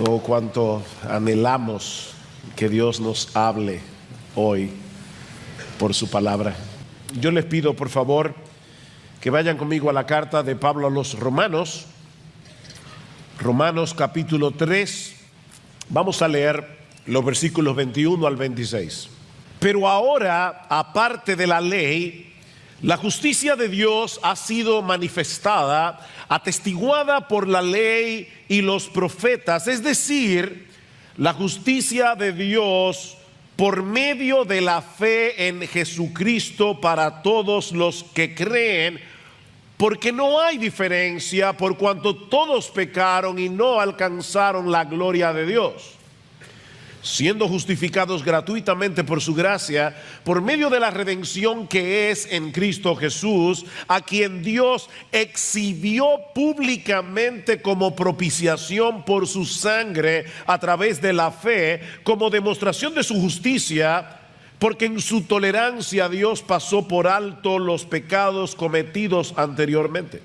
Oh, cuánto anhelamos que Dios nos hable hoy por su palabra. Yo les pido, por favor, que vayan conmigo a la carta de Pablo a los Romanos. Romanos capítulo 3. Vamos a leer los versículos 21 al 26. Pero ahora, aparte de la ley, la justicia de Dios ha sido manifestada, atestiguada por la ley y los profetas, es decir, la justicia de Dios por medio de la fe en Jesucristo para todos los que creen, porque no hay diferencia por cuanto todos pecaron y no alcanzaron la gloria de Dios, siendo justificados gratuitamente por su gracia, por medio de la redención que es en Cristo Jesús, a quien Dios exhibió públicamente como propiciación por su sangre a través de la fe, como demostración de su justicia, porque en su tolerancia Dios pasó por alto los pecados cometidos anteriormente,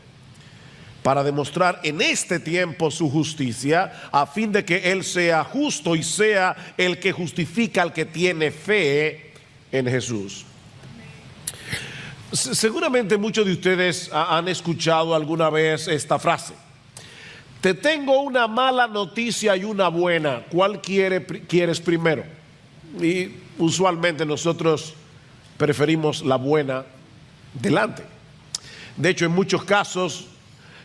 para demostrar en este tiempo su justicia, a fin de que Él sea justo y sea el que justifica al que tiene fe en Jesús. Seguramente muchos de ustedes han escuchado alguna vez esta frase: te tengo una mala noticia y una buena, ¿cuál quieres primero? Y usualmente nosotros preferimos la buena delante. De hecho, en muchos casos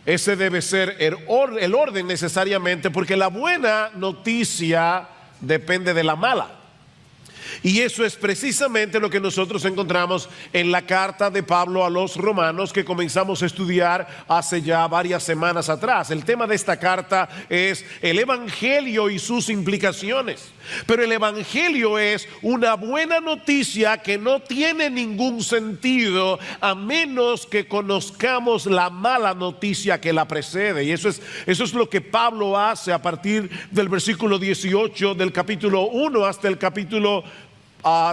ese debe ser el orden necesariamente, porque la buena noticia depende de la mala. Y eso es precisamente lo que nosotros encontramos en la carta de Pablo a los Romanos, que comenzamos a estudiar hace ya varias semanas atrás. El tema de esta carta es el Evangelio y sus implicaciones. Pero el Evangelio es una buena noticia que no tiene ningún sentido a menos que conozcamos la mala noticia que la precede. Y eso es lo que Pablo hace a partir del versículo 18 del capítulo 1 hasta el capítulo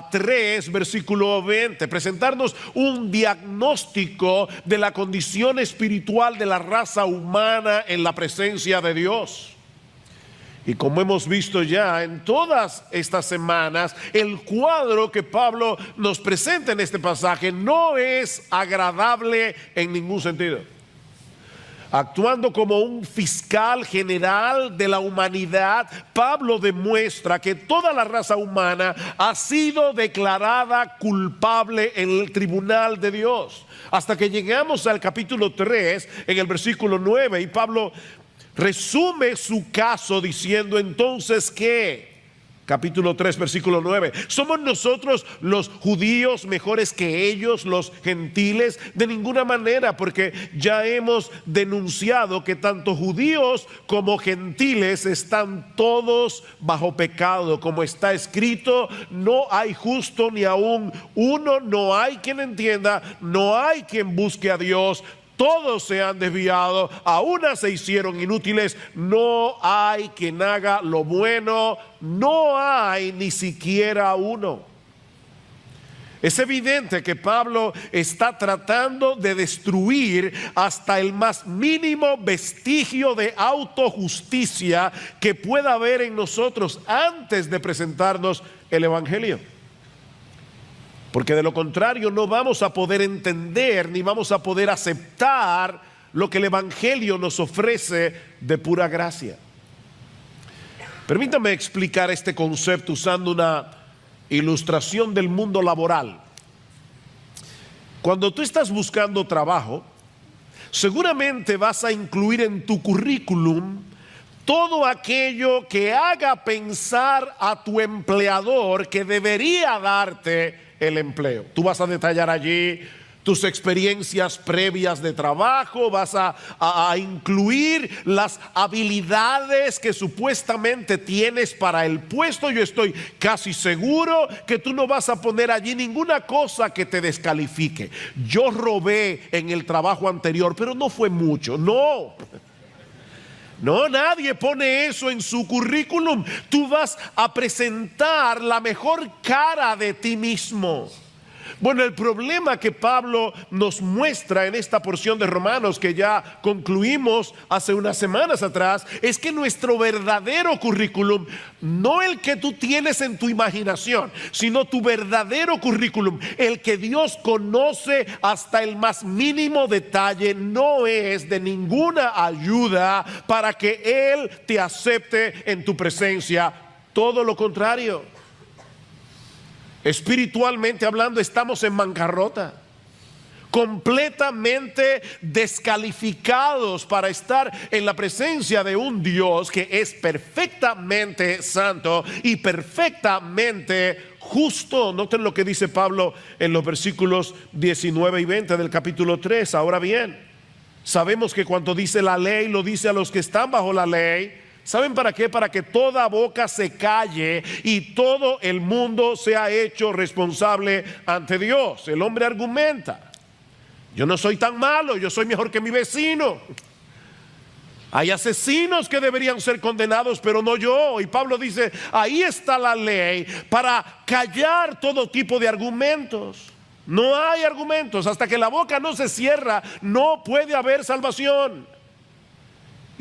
3, versículo 20, presentarnos un diagnóstico de la condición espiritual de la raza humana en la presencia de Dios. Y como hemos visto ya en todas estas semanas, el cuadro que Pablo nos presenta en este pasaje no es agradable en ningún sentido. Actuando como un fiscal general de la humanidad, Pablo demuestra que toda la raza humana ha sido declarada culpable en el tribunal de Dios. Hasta que llegamos al capítulo 3, en el versículo 9, y Pablo resume su caso diciendo entonces que, capítulo 3, versículo 9, ¿somos nosotros los judíos mejores que ellos, los gentiles? De ninguna manera, porque ya hemos denunciado que tanto judíos como gentiles están todos bajo pecado. Como está escrito, no hay justo ni aún uno, no hay quien entienda, no hay quien busque a Dios. Todos se han desviado, a una se hicieron inútiles, no hay quien haga lo bueno, no hay ni siquiera uno. Es evidente que Pablo está tratando de destruir hasta el más mínimo vestigio de autojusticia que pueda haber en nosotros antes de presentarnos el Evangelio. Porque de lo contrario no vamos a poder entender ni vamos a poder aceptar lo que el Evangelio nos ofrece de pura gracia. Permítame explicar este concepto usando una ilustración del mundo laboral. Cuando tú estás buscando trabajo, seguramente vas a incluir en tu currículum todo aquello que haga pensar a tu empleador que debería darte el empleo. Tú vas a detallar allí tus experiencias previas de trabajo, vas a incluir las habilidades que supuestamente tienes para el puesto. Yo estoy casi seguro que tú no vas a poner allí ninguna cosa que te descalifique. Yo robé en el trabajo anterior, pero no fue mucho. No, nadie pone eso en su currículum. Tú vas a presentar la mejor cara de ti mismo. Bueno, el problema que Pablo nos muestra en esta porción de Romanos que ya concluimos hace unas semanas atrás, es que nuestro verdadero currículum, no el que tú tienes en tu imaginación, sino tu verdadero currículum, el que Dios conoce hasta el más mínimo detalle, no es de ninguna ayuda para que Él te acepte en tu presencia. Todo lo contrario. Espiritualmente hablando, estamos en bancarrota, completamente descalificados para estar en la presencia de un Dios que es perfectamente santo y perfectamente justo. Noten lo que dice Pablo en los versículos 19 y 20 del capítulo 3. Ahora bien, sabemos que cuando dice la ley, lo dice a los que están bajo la ley. ¿Saben para qué? Para que toda boca se calle y todo el mundo sea hecho responsable ante Dios. El hombre argumenta: yo no soy tan malo, yo soy mejor que mi vecino. Hay asesinos que deberían ser condenados, pero no yo. Y Pablo dice, ahí está la ley para callar todo tipo de argumentos. No hay argumentos. Hasta que la boca no se cierra, no puede haber salvación.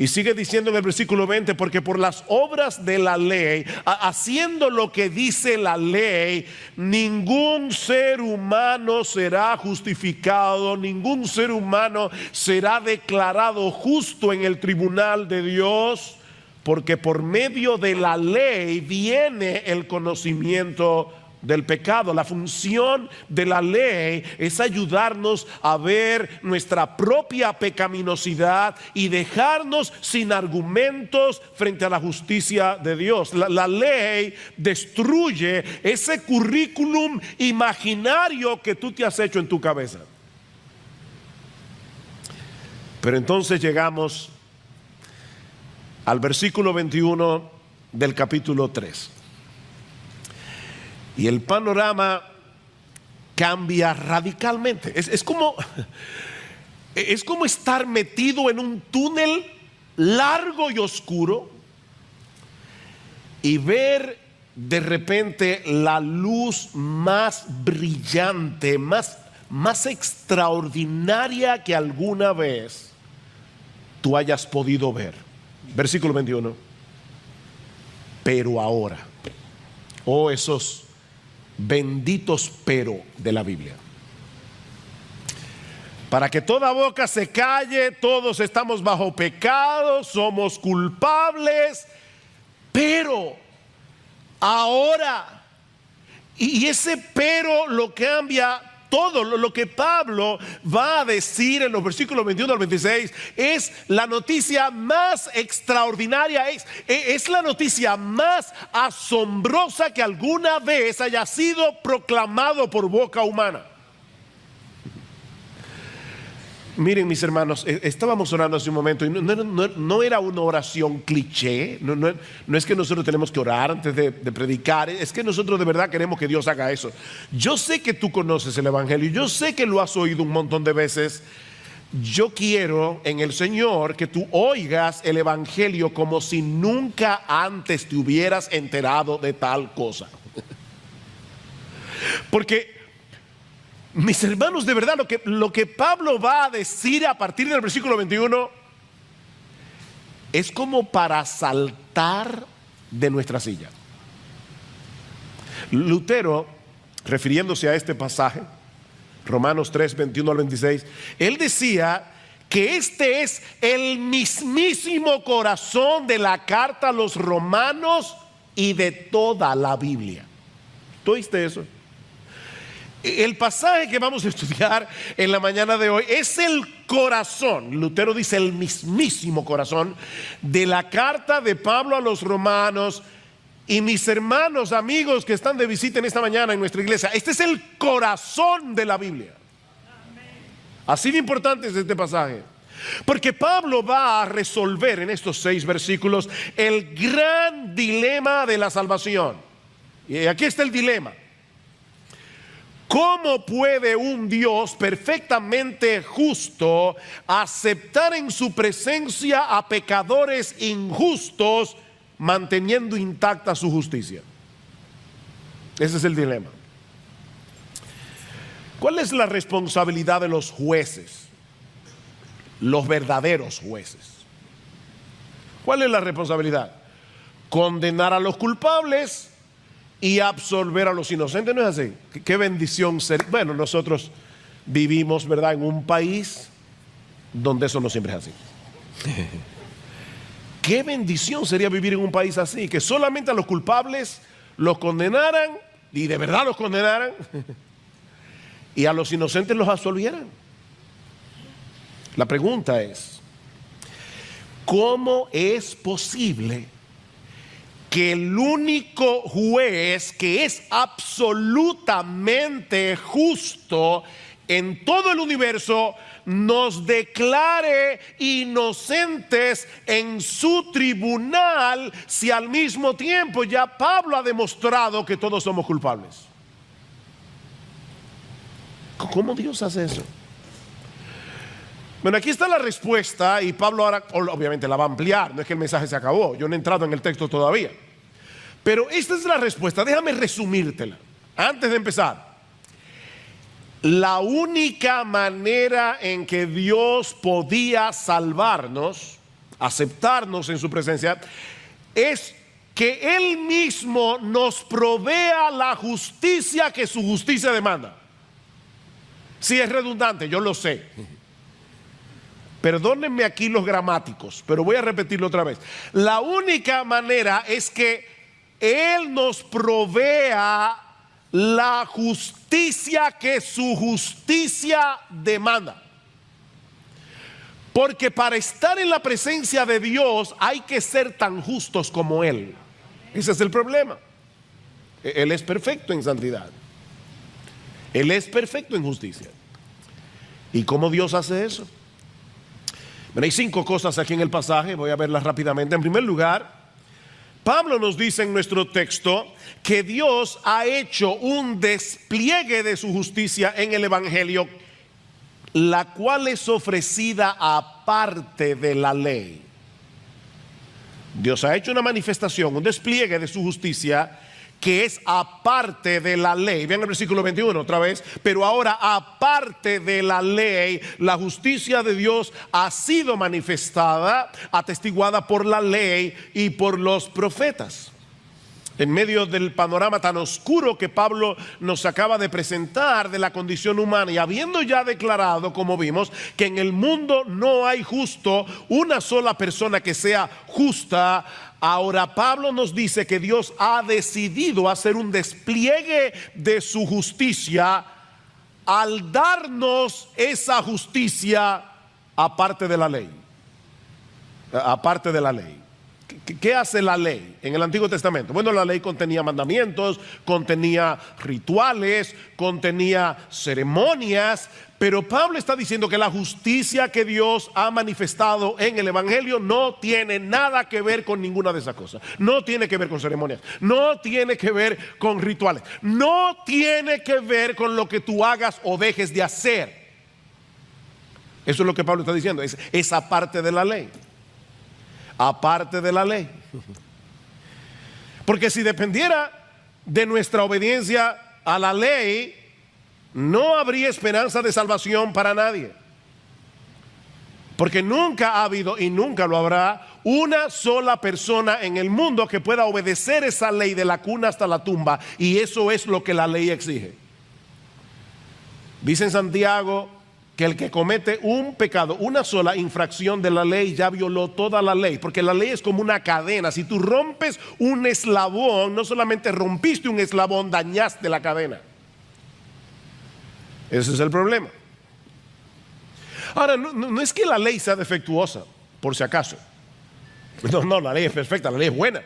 Y sigue diciendo en el versículo 20, porque por las obras de la ley, haciendo lo que dice la ley, ningún ser humano será justificado, ningún ser humano será declarado justo en el tribunal de Dios, porque por medio de la ley viene el conocimiento del pecado. La función de la ley es ayudarnos a ver nuestra propia pecaminosidad y dejarnos sin argumentos frente a la justicia de Dios. La ley destruye ese currículum imaginario que tú te has hecho en tu cabeza. Pero entonces llegamos al versículo 21 del capítulo 3. Y el panorama cambia radicalmente. Es como estar metido en un túnel largo y oscuro y ver de repente la luz más brillante, más extraordinaria que alguna vez tú hayas podido ver. Versículo 21. Pero ahora, esos benditos pero de la Biblia. Para que toda boca se calle, todos estamos bajo pecado, somos culpables, pero ahora, y ese pero lo cambia todo. Lo que Pablo va a decir en los versículos 21 al 26 es la noticia más extraordinaria, es la noticia más asombrosa que alguna vez haya sido proclamado por boca humana. Miren, mis hermanos, estábamos orando hace un momento y no era una oración cliché. No es que nosotros tenemos que orar antes de predicar. Es que nosotros de verdad queremos que Dios haga eso. Yo sé que tú conoces el Evangelio, yo sé que lo has oído un montón de veces. Yo quiero en el Señor que tú oigas el Evangelio como si nunca antes te hubieras enterado de tal cosa. Porque, mis hermanos, de verdad lo que Pablo va a decir a partir del versículo 21 es como para saltar de nuestra silla. Lutero, refiriéndose a este pasaje, Romanos 3, 21 al 26, él decía que este es el mismísimo corazón de la carta a los romanos y de toda la Biblia. ¿Tú oíste eso? El pasaje que vamos a estudiar en la mañana de hoy es el corazón, Lutero dice el mismísimo corazón de la carta de Pablo a los romanos. Y mis hermanos, amigos que están de visita en esta mañana en nuestra iglesia, este es el corazón de la Biblia. Así de importante es este pasaje, porque Pablo va a resolver en estos 6 versículos el gran dilema de la salvación. Y aquí está el dilema. ¿Cómo puede un Dios perfectamente justo aceptar en su presencia a pecadores injustos manteniendo intacta su justicia? Ese es el dilema. ¿Cuál es la responsabilidad de los jueces? Los verdaderos jueces. ¿Cuál es la responsabilidad? Condenar a los culpables y absolver a los inocentes. ¿No es así? Qué bendición ser. Bueno, nosotros vivimos, ¿verdad?, en un país donde eso no siempre es así. Qué bendición sería vivir en un país así, que solamente a los culpables los condenaran, y de verdad los condenaran, y a los inocentes los absolvieran. La pregunta es, ¿cómo es posible que el único juez que es absolutamente justo en todo el universo nos declare inocentes en su tribunal, si al mismo tiempo ya Pablo ha demostrado que todos somos culpables? ¿Cómo Dios hace eso? Bueno, aquí está la respuesta, y Pablo ahora obviamente la va a ampliar. No es que el mensaje se acabó, yo no he entrado en el texto todavía, pero esta es la respuesta. Déjame resumírtela antes de empezar. La única manera en que Dios podía salvarnos, aceptarnos en su presencia, es que Él mismo nos provea la justicia que su justicia demanda. Si es redundante, yo lo sé. Perdónenme aquí los gramáticos, pero voy a repetirlo otra vez. La única manera es que Él nos provea la justicia que su justicia demanda. Porque para estar en la presencia de Dios hay que ser tan justos como Él. Ese es el problema. Él es perfecto en santidad. Él es perfecto en justicia. ¿Y cómo Dios hace eso? Bueno, hay 5 cosas aquí en el pasaje, voy a verlas rápidamente. En primer lugar, Pablo nos dice en nuestro texto que Dios ha hecho un despliegue de su justicia en el Evangelio, la cual es ofrecida aparte de la ley. Dios ha hecho una manifestación, un despliegue de su justicia que es aparte de la ley. Vean el versículo 21 otra vez. Pero ahora, aparte de la ley, la justicia de Dios ha sido manifestada, atestiguada por la ley y por los profetas. En medio del panorama tan oscuro que Pablo nos acaba de presentar de la condición humana, y habiendo ya declarado, como vimos, que en el mundo no hay justo, una sola persona que sea justa, ahora Pablo nos dice que Dios ha decidido hacer un despliegue de su justicia al darnos esa justicia aparte de la ley. Aparte de la ley. ¿Qué hace la ley en el Antiguo Testamento? Bueno, la ley contenía mandamientos, contenía rituales, contenía ceremonias, pero Pablo está diciendo que la justicia que Dios ha manifestado en el Evangelio no tiene nada que ver con ninguna de esas cosas. No tiene que ver con ceremonias, no tiene que ver con rituales, no tiene que ver con lo que tú hagas o dejes de hacer. Eso es lo que Pablo está diciendo, es esa parte de la ley. Aparte de la ley. Porque si dependiera de nuestra obediencia a la ley, no habría esperanza de salvación para nadie. Porque nunca ha habido y nunca lo habrá una sola persona en el mundo que pueda obedecer esa ley de la cuna hasta la tumba. Y eso es lo que la ley exige. Dice en Santiago que el que comete un pecado, una sola infracción de la ley, ya violó toda la ley, porque la ley es como una cadena. Si tú rompes un eslabón, no solamente rompiste un eslabón, dañaste la cadena. Ese es el problema. Ahora, no es que la ley sea defectuosa, por si acaso. No, la ley es perfecta, la ley es buena.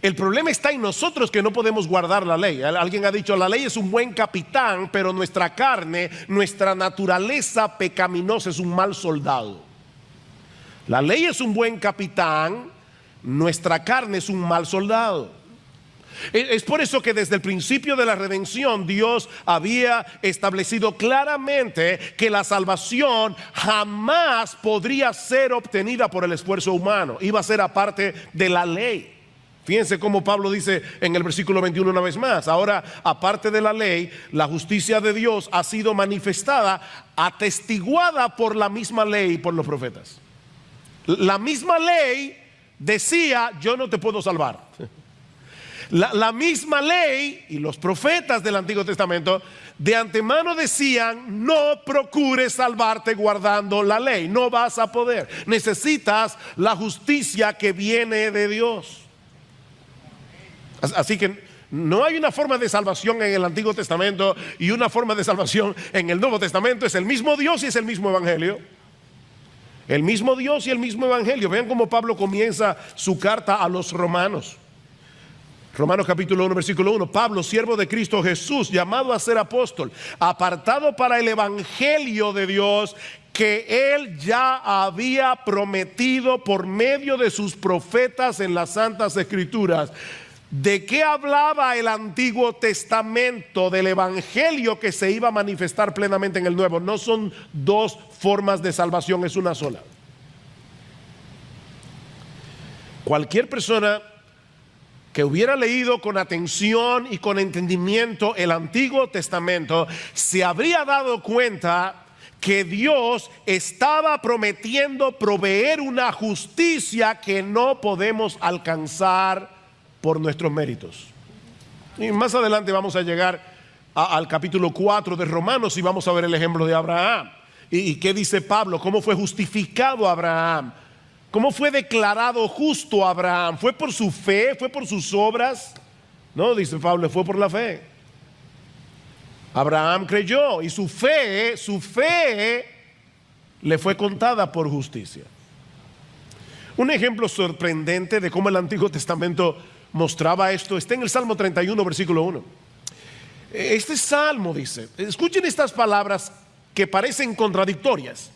El problema está en nosotros, que no podemos guardar la ley. Alguien ha dicho, la ley es un buen capitán, pero nuestra carne, nuestra naturaleza pecaminosa es un mal soldado. La ley es un buen capitán, nuestra carne es un mal soldado. Es por eso que desde el principio de la redención Dios había establecido claramente que la salvación jamás podría ser obtenida por el esfuerzo humano. Iba a ser aparte de la ley. Fíjense cómo Pablo dice en el versículo 21 una vez más: ahora, aparte de la ley, la justicia de Dios ha sido manifestada, atestiguada por la misma ley y por los profetas. La misma ley decía: yo no te puedo salvar. La misma ley y los profetas del Antiguo Testamento de antemano decían: no procures salvarte guardando la ley, no vas a poder. Necesitas la justicia que viene de Dios. Así que no hay una forma de salvación en el Antiguo Testamento y una forma de salvación en el Nuevo Testamento. Es el mismo Dios y es el mismo Evangelio. El mismo Dios y el mismo Evangelio. Vean cómo Pablo comienza su carta a los romanos. Romanos capítulo 1 versículo 1: Pablo, siervo de Cristo Jesús, llamado a ser apóstol, apartado para el evangelio de Dios, que él ya había prometido por medio de sus profetas en las santas escrituras. ¿De qué hablaba el Antiguo Testamento? Del evangelio que se iba a manifestar plenamente en el Nuevo. No son dos formas de salvación, es una sola. Cualquier persona que hubiera leído con atención y con entendimiento el Antiguo Testamento se habría dado cuenta que Dios estaba prometiendo proveer una justicia que no podemos alcanzar por nuestros méritos. Y más adelante vamos a llegar al capítulo 4 de Romanos y vamos a ver el ejemplo de Abraham. ¿Y qué dice Pablo? ¿Cómo fue justificado Abraham? ¿Cómo fue declarado justo Abraham? ¿Fue por su fe? ¿Fue por sus obras? No, dice Pablo, fue por la fe. Abraham creyó y su fe le fue contada por justicia. Un ejemplo sorprendente de cómo el Antiguo Testamento mostraba esto está en el Salmo 31 versículo 1. Este salmo dice, escuchen estas palabras que parecen contradictorias: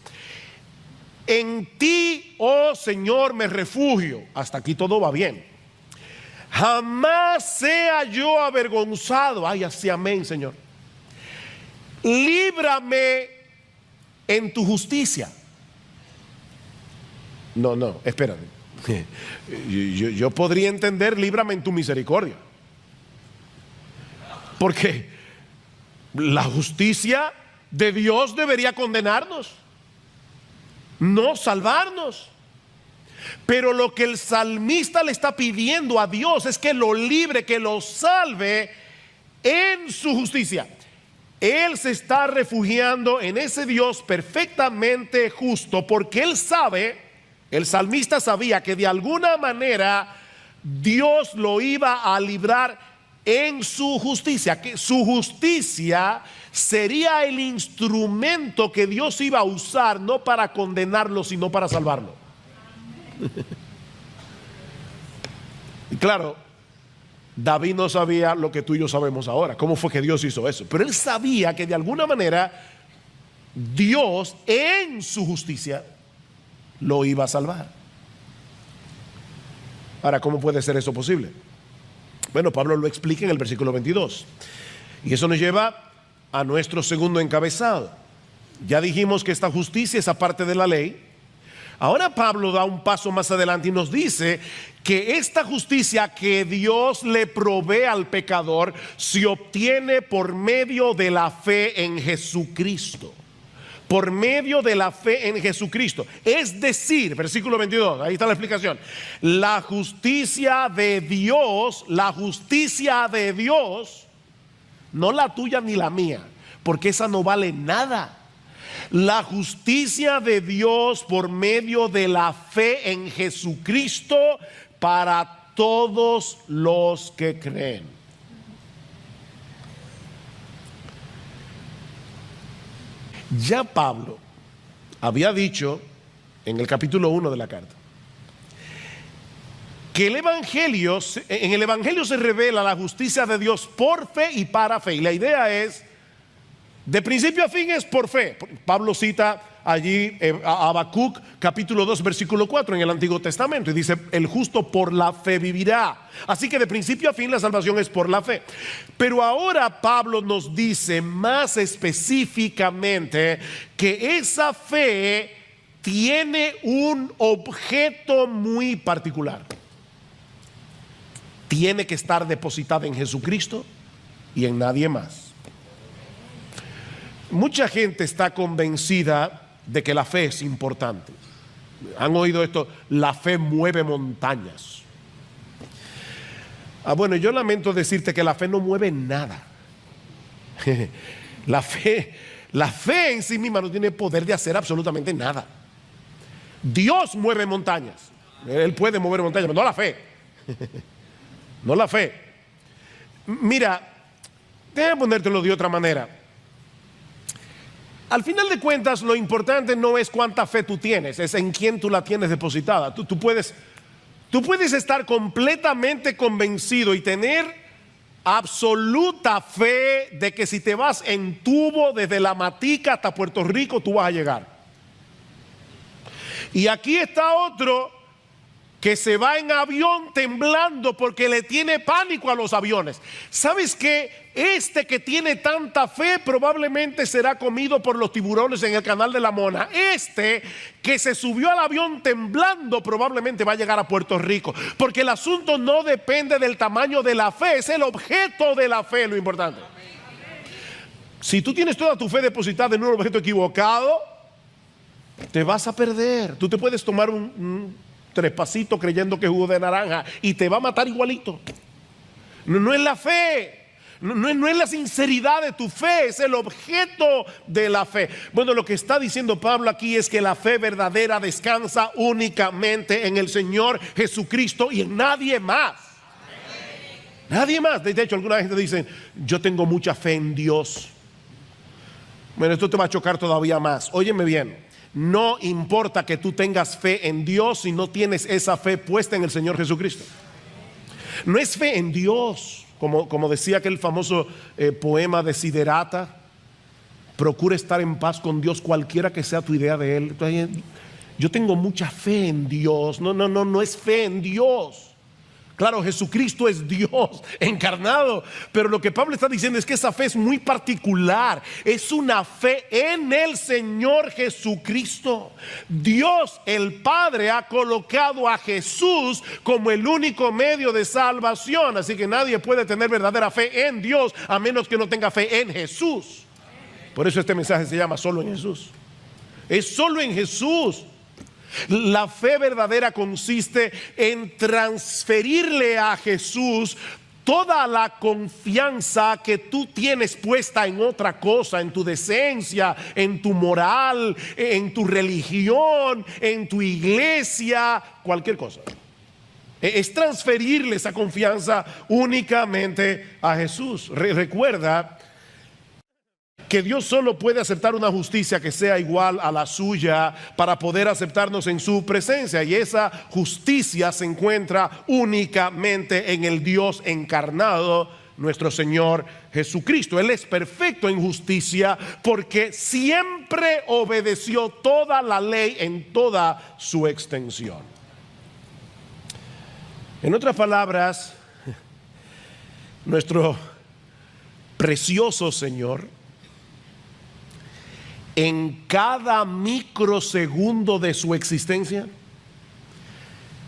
en ti, oh Señor, me refugio. Hasta aquí todo va bien. Jamás sea yo avergonzado. Ay, así, amén, Señor. Líbrame en tu justicia. No, espérate. Yo podría entender: líbrame en tu misericordia, porque la justicia de Dios debería condenarnos, no salvarnos. Pero lo que el salmista le está pidiendo a Dios es que lo libre, que lo salve en su justicia. Él se está refugiando en ese Dios perfectamente justo, porque él sabe, el salmista sabía que de alguna manera Dios lo iba a librar en su justicia, que su justicia sería el instrumento que Dios iba a usar, no para condenarlo, sino para salvarlo. Y claro, David no sabía lo que tú y yo sabemos ahora, cómo fue que Dios hizo eso, pero él sabía que de alguna manera Dios en su justicia lo iba a salvar. Ahora, ¿cómo puede ser eso posible? Bueno, Pablo lo explica en el versículo 22 y eso nos lleva a nuestro segundo encabezado. Ya dijimos que esta justicia es aparte de la ley. Ahora Pablo da un paso más adelante y nos dice que esta justicia que Dios le provee al pecador se obtiene por medio de la fe en Jesucristo. Por medio de la fe en Jesucristo. Es decir, versículo 22, ahí está la explicación. La justicia de Dios, no la tuya ni la mía, porque esa no vale nada. La justicia de Dios por medio de la fe en Jesucristo para todos los que creen. Ya Pablo había dicho en el capítulo 1 de la carta que en el Evangelio se revela la justicia de Dios por fe y para fe. Y la idea es, de principio a fin es por fe. Pablo cita allí a Habacuc capítulo 2 versículo 4 en el Antiguo Testamento y dice: el justo por la fe vivirá. Así que de principio a fin la salvación es por la fe. Pero ahora Pablo nos dice más específicamente que esa fe tiene un objeto muy particular. tiene que estar depositada en Jesucristo y en nadie más. Mucha gente está convencida de que la fe es importante. ¿Han oído esto? La fe mueve montañas. Bueno, yo lamento decirte que la fe no mueve nada. La fe en sí misma no tiene poder de hacer absolutamente nada. Dios mueve montañas. Él puede mover montañas, pero no la fe. No la fe. Mira, déjame ponértelo de otra manera. Al final de cuentas, lo importante no es cuánta fe tú tienes, es en quién tú la tienes depositada. Tú puedes estar completamente convencido y tener absoluta fe de que si te vas en tubo desde La Matica hasta Puerto Rico, tú vas a llegar. Y aquí está otro que se va en avión temblando porque le tiene pánico a los aviones. ¿Sabes qué? Este que tiene tanta fe probablemente será comido por los tiburones en el canal de la Mona. Este que se subió al avión temblando probablemente va a llegar a Puerto Rico. Porque el asunto no depende del tamaño de la fe, es el objeto de la fe lo importante. Si tú tienes toda tu fe depositada en un objeto equivocado, te vas a perder. Tú te puedes tomar un trespasito creyendo que es jugo de naranja y te va a matar igualito. No es la fe, no es la sinceridad de tu fe, es el objeto de la fe. Bueno, lo que está diciendo Pablo aquí es que la fe verdadera descansa únicamente en el Señor Jesucristo y en nadie más. Nadie más. De hecho, alguna gente dice: yo tengo mucha fe en Dios. Bueno, esto te va a chocar todavía más. Óyeme bien. No importa que tú tengas fe en Dios si no tienes esa fe puesta en el Señor Jesucristo. No es fe en Dios, como decía aquel famoso poema de Siderata: procura estar en paz con Dios cualquiera que sea tu idea de Él. Entonces, yo tengo mucha fe en Dios. No es fe en Dios. Claro, Jesucristo es Dios encarnado, pero lo que Pablo está diciendo es que esa fe es muy particular. Es una fe en el Señor Jesucristo. Dios el Padre ha colocado a Jesús como el único medio de salvación. Así que nadie puede tener verdadera fe en Dios a menos que no tenga fe en Jesús. Por eso este mensaje se llama Solo en Jesús. Es solo en Jesús. La fe verdadera consiste en transferirle a Jesús toda la confianza que tú tienes puesta en otra cosa, en tu decencia, en tu moral, en tu religión, en tu iglesia, cualquier cosa. Es transferirle esa confianza únicamente a Jesús. Recuerda que Dios solo puede aceptar una justicia que sea igual a la suya para poder aceptarnos en su presencia, y esa justicia se encuentra únicamente en el Dios encarnado, nuestro Señor Jesucristo. Él es perfecto en justicia porque siempre obedeció toda la ley en toda su extensión. En otras palabras, nuestro precioso Señor, en cada microsegundo de su existencia,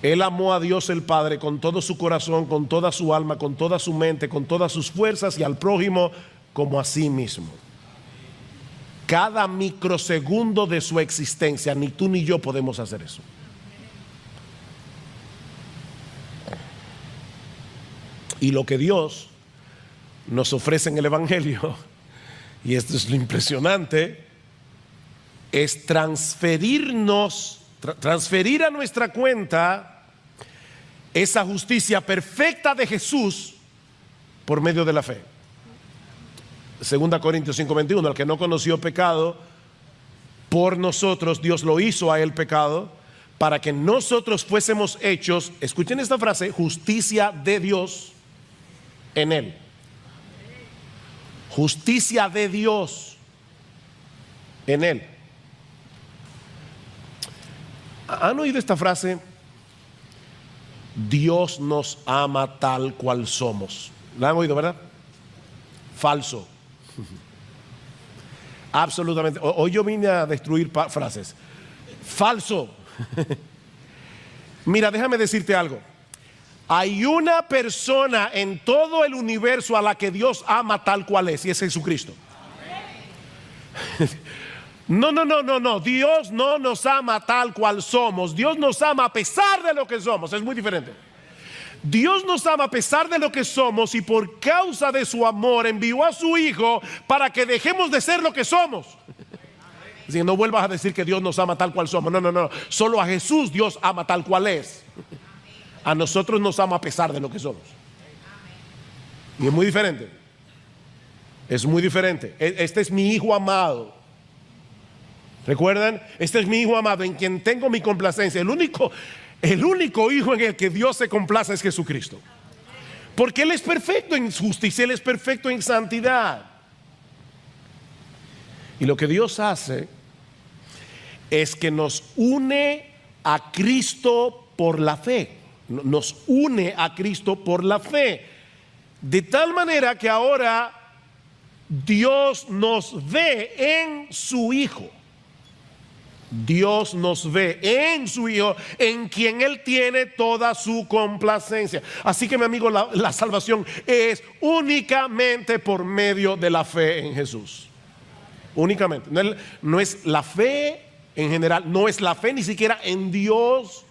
Él amó a Dios el Padre con todo su corazón, con toda su alma, con toda su mente, con todas sus fuerzas, y al prójimo como a sí mismo. Cada microsegundo de su existencia, ni tú ni yo podemos hacer eso. Y lo que Dios nos ofrece en el Evangelio, y esto es lo impresionante, es transferir a nuestra cuenta esa justicia perfecta de Jesús por medio de la fe. 2 Corintios 5:21, el que no conoció pecado, por nosotros Dios lo hizo a él pecado, para que nosotros fuésemos hechos, escuchen esta frase, justicia de Dios en él. Justicia de Dios en él. ¿Han oído esta frase? Dios nos ama tal cual somos. ¿La han oído, verdad? Falso. Absolutamente. Hoy yo vine a destruir frases. Falso. Mira, déjame decirte algo. Hay una persona en todo el universo a la que Dios ama tal cual es, y es Jesucristo. No. Dios no nos ama tal cual somos. Dios nos ama a pesar de lo que somos. Es muy diferente. Dios nos ama a pesar de lo que somos, y por causa de su amor envió a su Hijo para que dejemos de ser lo que somos. Así que no vuelvas a decir que Dios nos ama tal cual somos. No. Solo a Jesús Dios ama tal cual es. A nosotros nos ama a pesar de lo que somos. Y es muy diferente. Es muy diferente. Este es mi Hijo amado. ¿Recuerdan? Este es mi Hijo amado en quien tengo mi complacencia. El único Hijo en el que Dios se complace es Jesucristo. Porque Él es perfecto en justicia, Él es perfecto en santidad. Y lo que Dios hace es que nos une a Cristo por la fe. Nos une a Cristo por la fe. De tal manera que ahora Dios nos ve en su Hijo. Dios nos ve en su Hijo, en quien Él tiene toda su complacencia. Así que, mi amigo, la salvación es únicamente por medio de la fe en Jesús. Únicamente. No es la fe en general, no es la fe ni siquiera en Dios.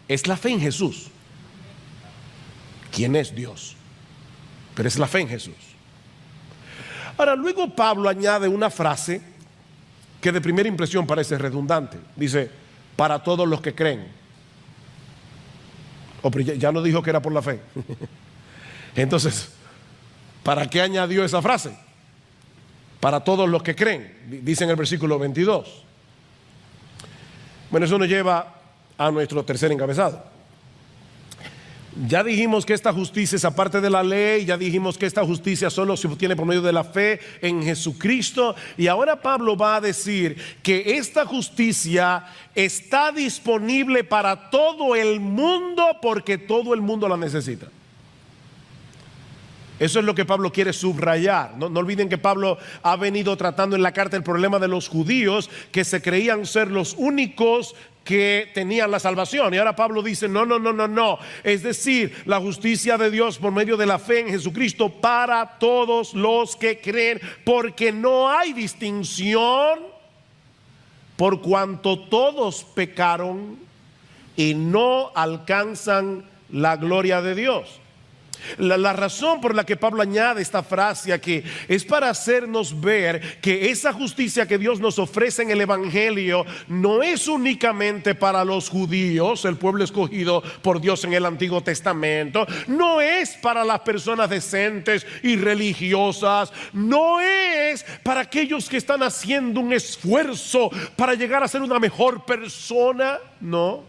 Es la fe en Jesús. ¿Quién es Dios? Pero es la fe en Jesús. Ahora, luego Pablo añade una frase que de primera impresión parece redundante. Dice, para todos los que creen. Pero ya no dijo que era por la fe. Entonces, ¿para qué añadió esa frase? Para todos los que creen, dice en el versículo 22. Bueno, eso nos lleva a nuestro tercer encabezado. Ya dijimos que esta justicia es aparte de la ley. Ya dijimos que esta justicia solo se obtiene por medio de la fe en Jesucristo. Y ahora Pablo va a decir que esta justicia está disponible para todo el mundo, porque todo el mundo la necesita. Eso es lo que Pablo quiere subrayar. No olviden que Pablo ha venido tratando en la carta el problema de los judíos, que se creían ser los únicos que tenían la salvación. Y ahora Pablo dice, no. Es decir, la justicia de Dios por medio de la fe en Jesucristo para todos los que creen, porque no hay distinción, por cuanto todos pecaron y no alcanzan la gloria de Dios. La razón por la que Pablo añade esta frase aquí es para hacernos ver que esa justicia que Dios nos ofrece en el Evangelio no es únicamente para los judíos, el pueblo escogido por Dios en el Antiguo Testamento. No es para las personas decentes y religiosas. No es para aquellos que están haciendo un esfuerzo para llegar a ser una mejor persona. No,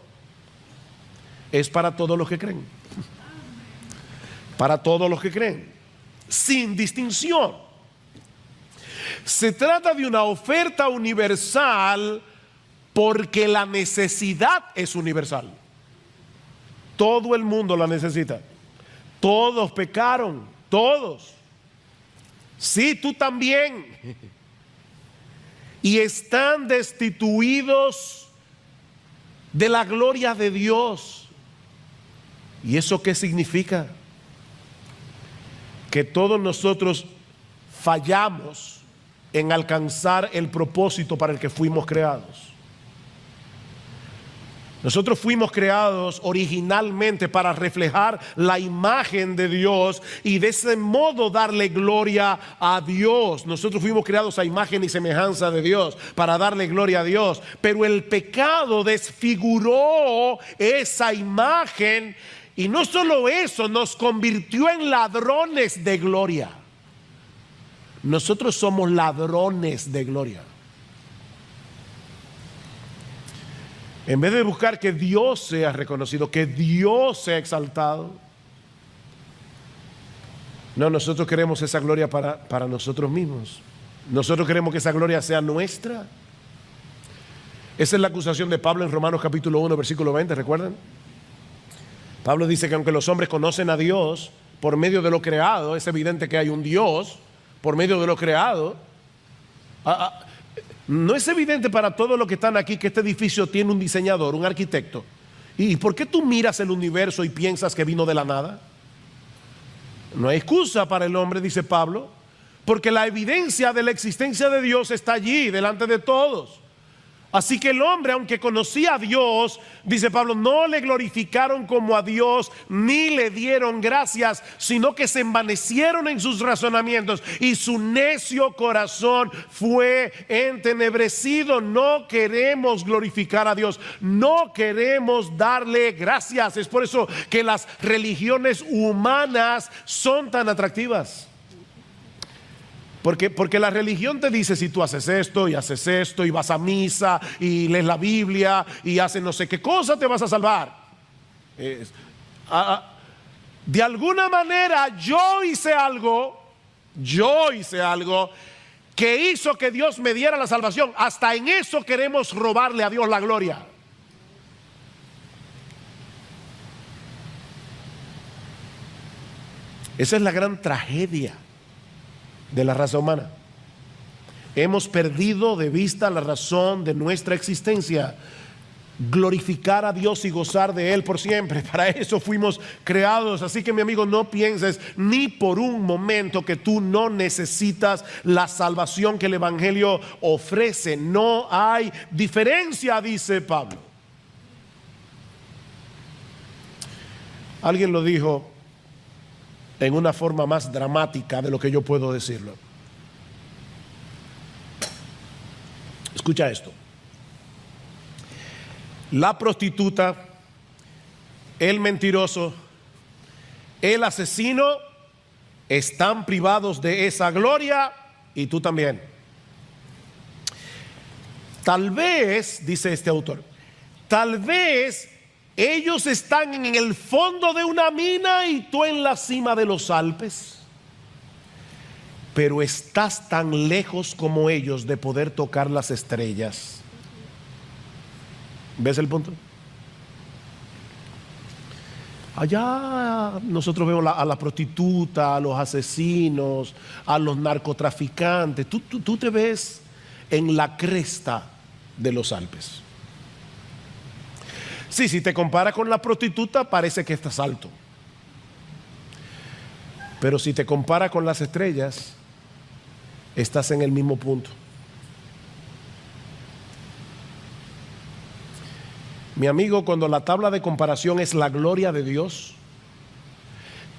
es para todos los que creen. Para todos los que creen, sin distinción. Se trata de una oferta universal porque la necesidad es universal. Todo el mundo la necesita. Todos pecaron, todos. Sí, tú también. Y están destituidos de la gloria de Dios. ¿Y eso qué significa? Que todos nosotros fallamos en alcanzar el propósito para el que fuimos creados. Nosotros fuimos creados originalmente para reflejar la imagen de Dios y de ese modo darle gloria a Dios. Nosotros fuimos creados a imagen y semejanza de Dios para darle gloria a Dios. Pero el pecado desfiguró esa imagen. Y no solo eso, nos convirtió en ladrones de gloria. Nosotros somos ladrones de gloria. En vez de buscar que Dios sea reconocido, que Dios sea exaltado, no, nosotros queremos esa gloria para nosotros mismos. Nosotros queremos que esa gloria sea nuestra. Esa es la acusación de Pablo en Romanos capítulo 1, versículo 20, ¿recuerdan? Pablo dice que aunque los hombres conocen a Dios por medio de lo creado, es evidente que hay un Dios por medio de lo creado. No es evidente para todos los que están aquí que este edificio tiene un diseñador, un arquitecto, ¿Y por qué tú miras el universo y piensas que vino de la nada? No hay excusa para el hombre, dice Pablo, porque la evidencia de la existencia de Dios está allí, delante de todos. Así que el hombre, aunque conocía a Dios, dice Pablo, no le glorificaron como a Dios, ni le dieron gracias, sino que se envanecieron en sus razonamientos y su necio corazón fue entenebrecido. No queremos glorificar a Dios, no queremos darle gracias. Es por eso que las religiones humanas son tan atractivas. Porque la religión te dice, si tú haces esto y vas a misa y lees la Biblia y haces no sé qué cosa, te vas a salvar. De alguna manera yo hice algo que hizo que Dios me diera la salvación. Hasta en eso queremos robarle a Dios la gloria. Esa es la gran tragedia de la raza humana. Hemos perdido de vista la razón de nuestra existencia: glorificar a Dios y gozar de Él por siempre. Para eso fuimos creados. Así que, mi amigo, no pienses ni por un momento que tú no necesitas la salvación que el Evangelio ofrece. No hay diferencia, dice Pablo. Alguien lo dijo en una forma más dramática de lo que yo puedo decirlo. Escucha esto: la prostituta, el mentiroso, el asesino están privados de esa gloria, y tú también. Tal vez, dice este autor, tal vez ellos están en el fondo de una mina y tú en la cima de los Alpes, pero estás tan lejos como ellos de poder tocar las estrellas. ¿Ves el punto? Allá nosotros vemos a la prostituta, a los asesinos, a los narcotraficantes. Tú te ves en la cresta de los Alpes. Sí, si te comparas con la prostituta, parece que estás alto. Pero si te comparas con las estrellas, estás en el mismo punto. Mi amigo, cuando la tabla de comparación es la gloria de Dios,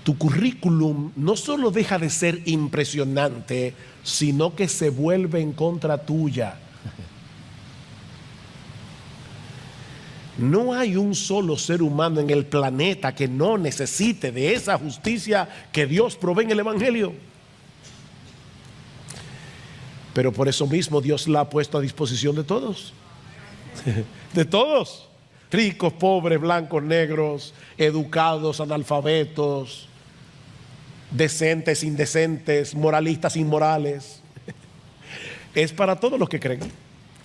tu currículum no solo deja de ser impresionante, sino que se vuelve en contra tuya. No hay un solo ser humano en el planeta que no necesite de esa justicia que Dios provee en el Evangelio. Pero por eso mismo Dios la ha puesto a disposición de todos. De todos. Ricos, pobres, blancos, negros, educados, analfabetos, decentes, indecentes, moralistas, inmorales. Es para todos los que creen,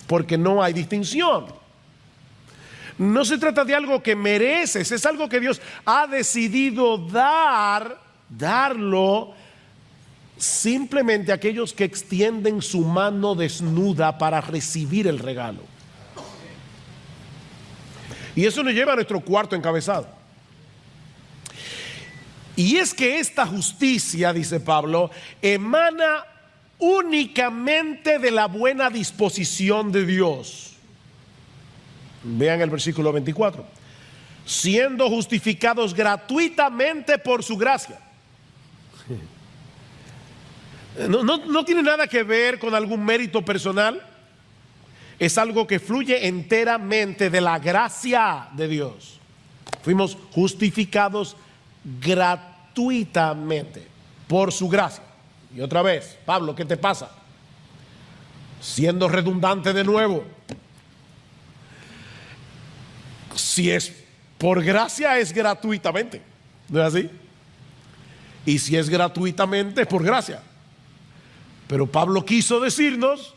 porque no hay distinción. No se trata de algo que mereces, es algo que Dios ha decidido darlo simplemente a aquellos que extienden su mano desnuda para recibir el regalo. Y eso nos lleva a nuestro cuarto encabezado. Y es que esta justicia, dice Pablo, emana únicamente de la buena disposición de Dios. Vean el versículo 24: siendo justificados gratuitamente por su gracia. No tiene nada que ver con algún mérito personal. Es algo que fluye enteramente de la gracia de Dios. Fuimos justificados gratuitamente por su gracia. Y otra vez, Pablo, ¿qué te pasa? Siendo redundante de nuevo. Si es por gracia, es gratuitamente, ¿no es así? Y si es gratuitamente, es por gracia. Pero Pablo quiso decirnos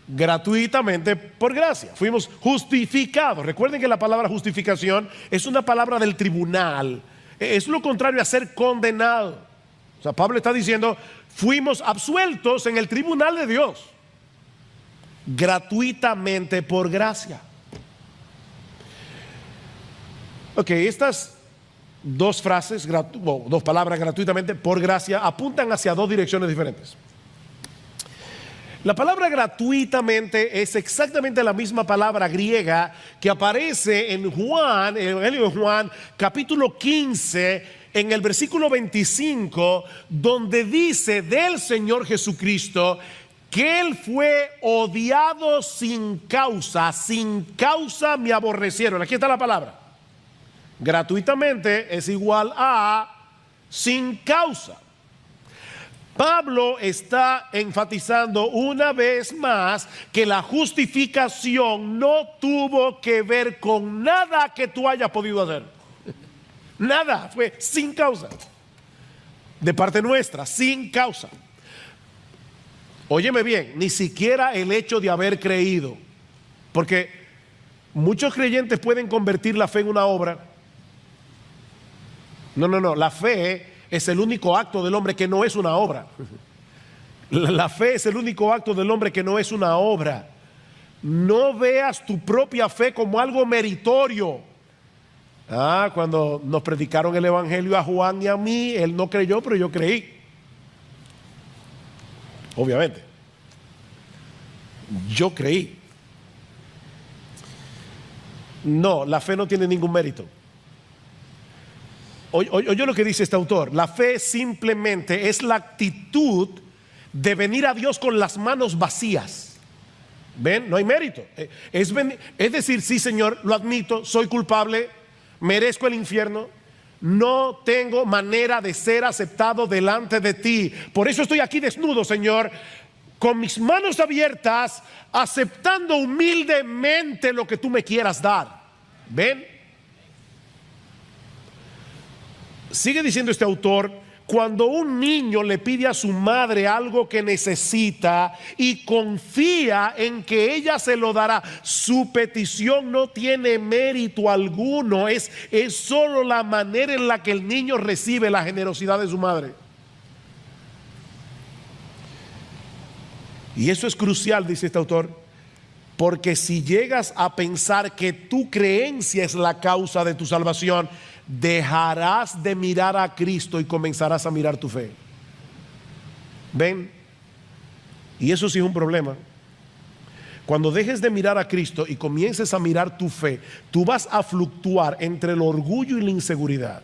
gratuitamente por gracia. Fuimos justificados. Recuerden que la palabra justificación es una palabra del tribunal. Es lo contrario a ser condenado. O sea, Pablo está diciendo, fuimos absueltos en el tribunal de Dios. Gratuitamente por gracia. Ok, estas dos frases, dos palabras gratuitamente, por gracia, apuntan hacia dos direcciones diferentes. La palabra gratuitamente es exactamente la misma palabra griega que aparece en Juan, en el Evangelio de Juan, capítulo 15, en el versículo 25, donde dice del Señor Jesucristo que Él fue odiado sin causa me aborrecieron. Aquí está la palabra. Gratuitamente es igual a sin causa. Pablo está enfatizando una vez más que la justificación no tuvo que ver con nada que tú hayas podido hacer. Nada, fue sin causa. De parte nuestra, sin causa. Óyeme bien, ni siquiera el hecho de haber creído. Porque muchos creyentes pueden convertir la fe en una obra. No, la fe es el único acto del hombre que no es una obra. La fe es el único acto del hombre que no es una obra. No veas tu propia fe como algo meritorio. Cuando nos predicaron el evangelio a Juan y a mí, él no creyó, pero yo creí. Obviamente. Yo creí. No, la fe no tiene ningún mérito. Oye lo que dice este autor. La fe simplemente es la actitud de venir a Dios con las manos vacías. ¿Ven? No hay mérito. Es decir, sí, Señor, lo admito, soy culpable, merezco el infierno, no tengo manera de ser aceptado delante de ti. Por eso estoy aquí desnudo, Señor, con mis manos abiertas, aceptando humildemente lo que tú me quieras dar. ¿Ven? Sigue diciendo este autor, cuando un niño le pide a su madre algo que necesita y confía en que ella se lo dará, su petición no tiene mérito alguno, es solo la manera en la que el niño recibe la generosidad de su madre. Y eso es crucial, dice este autor, porque si llegas a pensar que tu creencia es la causa de tu salvación, dejarás de mirar a Cristo y comenzarás a mirar tu fe. ¿Ven? Y eso sí es un problema. Cuando dejes de mirar a Cristo y comiences a mirar tu fe, tú vas a fluctuar entre el orgullo y la inseguridad.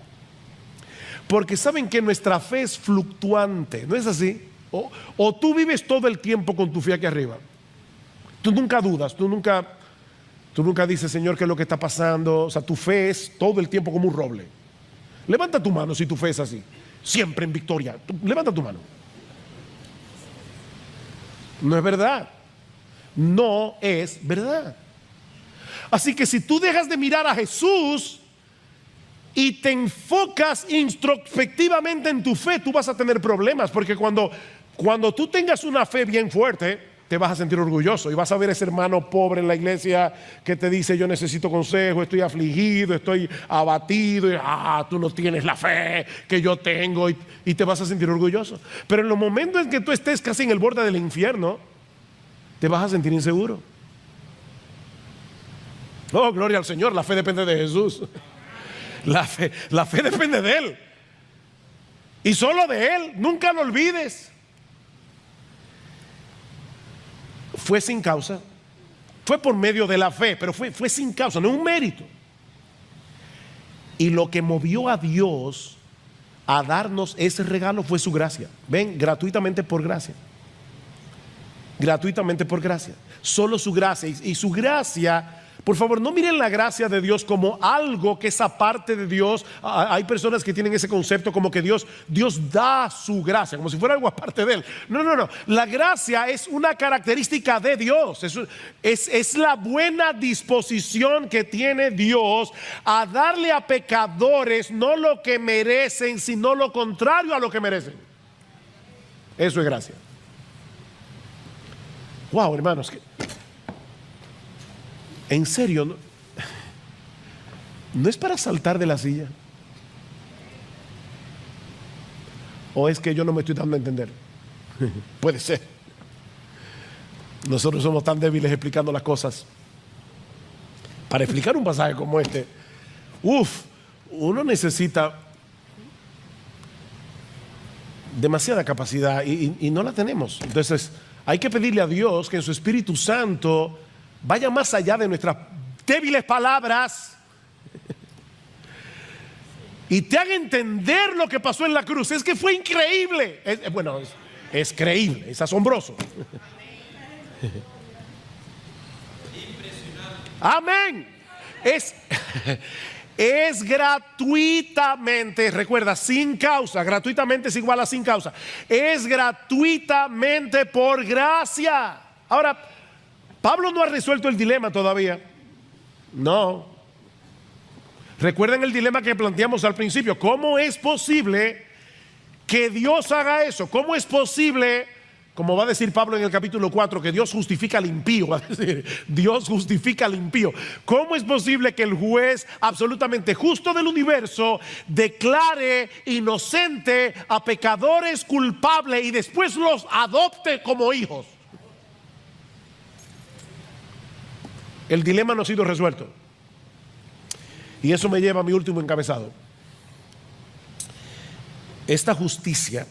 Porque saben que nuestra fe es fluctuante, ¿no es así? O tú vives todo el tiempo con tu fe aquí arriba. Tú nunca dudas, tú nunca dices, Señor, ¿qué es lo que está pasando? O sea, tu fe es todo el tiempo como un roble. Levanta tu mano si tu fe es así. Siempre en victoria. Levanta tu mano. No es verdad. No es verdad. Así que si tú dejas de mirar a Jesús y te enfocas introspectivamente en tu fe, tú vas a tener problemas. Porque cuando tú tengas una fe bien fuerte, te vas a sentir orgulloso y vas a ver a ese hermano pobre en la iglesia que te dice, yo necesito consejo, estoy afligido, estoy abatido, y tú no tienes la fe que yo tengo, y te vas a sentir orgulloso. Pero en los momentos en que tú estés casi en el borde del infierno, te vas a sentir inseguro. Oh, gloria al Señor, la fe depende de Jesús. La fe depende de Él. Y solo de Él, nunca lo olvides. Fue sin causa, fue por medio de la fe, pero fue sin causa, no es un mérito. Y lo que movió a Dios a darnos ese regalo fue su gracia. Ven, gratuitamente por gracia. Gratuitamente por gracia. Solo su gracia. Y su gracia, por favor, no miren la gracia de Dios como algo que es aparte de Dios. Hay personas que tienen ese concepto como que Dios da su gracia, como si fuera algo aparte de Él. No. La gracia es una característica de Dios. Es la buena disposición que tiene Dios a darle a pecadores no lo que merecen, sino lo contrario a lo que merecen. Eso es gracia. Wow, hermanos, en serio, no es para saltar de la silla. ¿O es que yo no me estoy dando a entender? Puede ser. Nosotros somos tan débiles explicando las cosas. Para explicar un pasaje como este, Uno necesita demasiada capacidad y no la tenemos. Entonces hay que pedirle a Dios que en su Espíritu Santo vaya más allá de nuestras débiles palabras y te haga entender lo que pasó en la cruz. Es que fue increíble. Es creíble, es asombroso. Amén. Es gratuitamente, recuerda, sin causa. Gratuitamente es igual a sin causa. Es gratuitamente por gracia. Ahora, Pablo no ha resuelto el dilema todavía. No. Recuerden el dilema que planteamos al principio. ¿Cómo es posible que Dios haga eso? ¿Cómo es posible, como va a decir Pablo en el capítulo 4, que Dios justifica al impío? Va a decir, Dios justifica al impío. ¿Cómo es posible que el juez absolutamente justo del universo declare inocente a pecadores culpables y después los adopte como hijos? El dilema no ha sido resuelto. Y eso me lleva a mi último encabezado. Esta justicia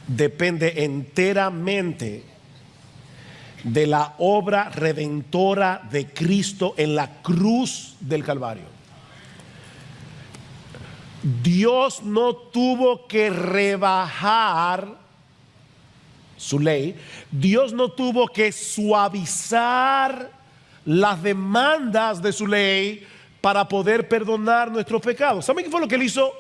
depende enteramente de la obra redentora de Cristo en la cruz del Calvario. Dios no tuvo que rebajar su ley. Dios no tuvo que suavizar las demandas de su ley para poder perdonar nuestros pecados. ¿Saben qué fue lo que él hizo?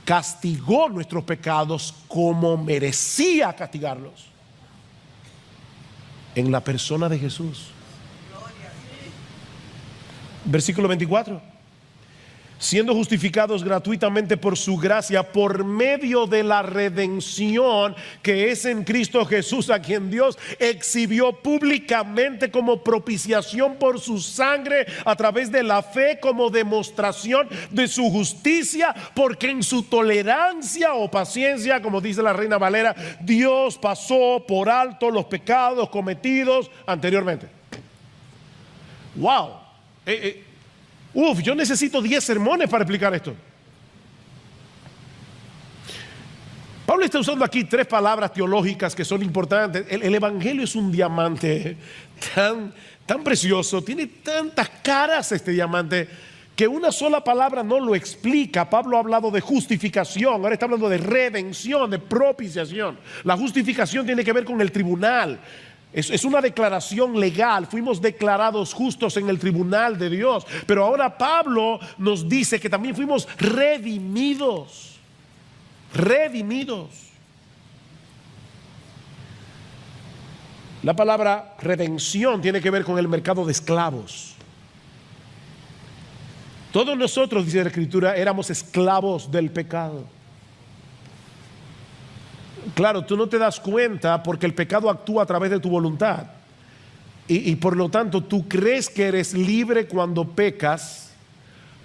Castigó nuestros pecados como merecía castigarlos, en la persona de Jesús. Versículo 24. Siendo justificados gratuitamente por su gracia, por medio de la redención que es en Cristo Jesús, a quien Dios exhibió públicamente como propiciación por su sangre a través de la fe, como demostración de su justicia, porque en su tolerancia o paciencia, como dice la Reina Valera, Dios pasó por alto los pecados cometidos anteriormente. Wow. Yo necesito 10 sermones para explicar esto. Pablo está usando aquí 3 palabras teológicas que son importantes. El evangelio es un diamante tan precioso, tiene tantas caras este diamante, que una sola palabra no lo explica. Pablo ha hablado de justificación, ahora está hablando de redención, de propiciación. La justificación tiene que ver con el tribunal. Es una declaración legal. Fuimos declarados justos en el tribunal de Dios. Pero ahora Pablo nos dice que también fuimos redimidos. Redimidos. La palabra redención tiene que ver con el mercado de esclavos. Todos nosotros, dice la Escritura, éramos esclavos del pecado. Claro, tú no te das cuenta porque el pecado actúa a través de tu voluntad. Y por lo tanto tú crees que eres libre cuando pecas,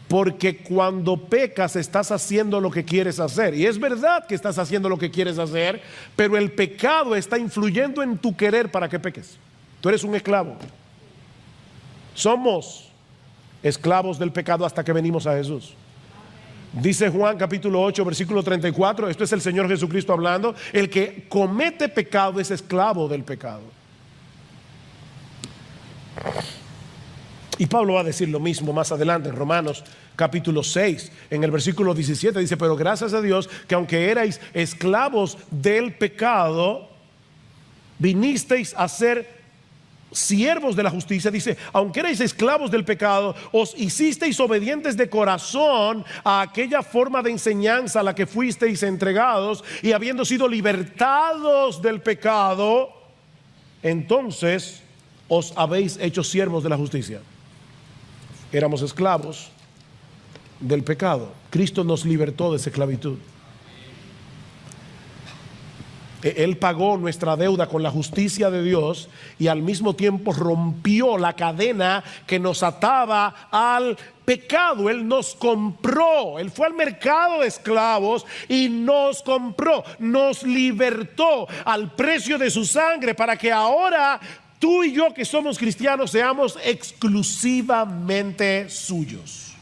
porque cuando pecas estás haciendo lo que quieres hacer. Y es verdad que estás haciendo lo que quieres hacer, pero el pecado está influyendo en tu querer para que peques. Tú eres un esclavo. Somos esclavos del pecado hasta que venimos a Jesús. Dice Juan capítulo 8 versículo 34, esto es el Señor Jesucristo hablando: el que comete pecado es esclavo del pecado. Y Pablo va a decir lo mismo más adelante en Romanos capítulo 6, en el versículo 17 dice: pero gracias a Dios que aunque erais esclavos del pecado, vinisteis a ser siervos de la justicia. Dice: aunque erais esclavos del pecado, os hicisteis obedientes de corazón a aquella forma de enseñanza a la que fuisteis entregados, y habiendo sido libertados del pecado, entonces os habéis hecho siervos de la justicia. Éramos esclavos del pecado. Cristo nos libertó de esa esclavitud. Él pagó nuestra deuda con la justicia de Dios y al mismo tiempo rompió la cadena que nos ataba al pecado. Él nos compró. Él fue al mercado de esclavos y nos compró, nos libertó al precio de su sangre, para que ahora tú y yo que somos cristianos seamos exclusivamente suyos.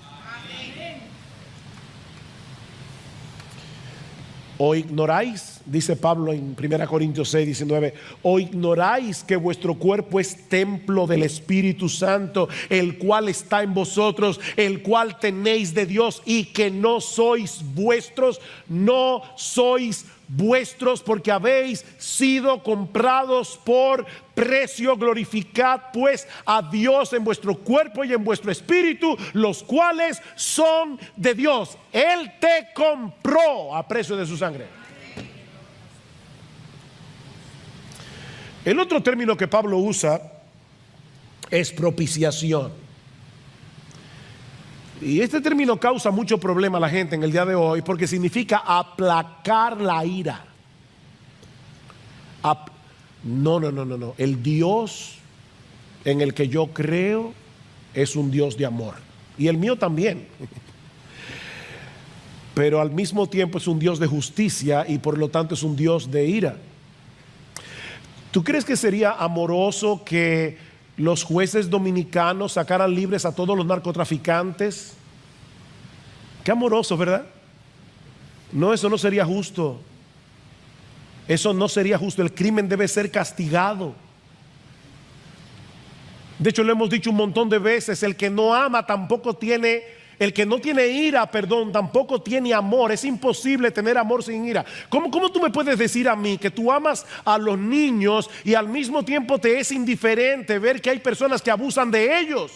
¿O ignoráis? Dice Pablo en 1 Corintios 6, 19. ¿O ignoráis que vuestro cuerpo es templo del Espíritu Santo, el cual está en vosotros, el cual tenéis de Dios, y que no sois vuestros? No sois vuestros, porque habéis sido comprados por precio. Glorificad pues a Dios en vuestro cuerpo y en vuestro espíritu, los cuales son de Dios. Él te compró a precio de su sangre. El otro término que Pablo usa es propiciación. Y este término causa mucho problema a la gente en el día de hoy, porque significa aplacar la ira. No. El Dios en el que yo creo es un Dios de amor. Y el mío también. Pero al mismo tiempo es un Dios de justicia y por lo tanto es un Dios de ira. ¿Tú crees que sería amoroso que los jueces dominicanos sacaran libres a todos los narcotraficantes? Qué amoroso, ¿verdad? No, eso no sería justo. Eso no sería justo. El crimen debe ser castigado. De hecho, lo hemos dicho un montón de veces. El que no ama tampoco tiene... El que no tiene ira, tampoco tiene amor. Es imposible tener amor sin ira. ¿Cómo tú me puedes decir a mí que tú amas a los niños y al mismo tiempo te es indiferente ver que hay personas que abusan de ellos?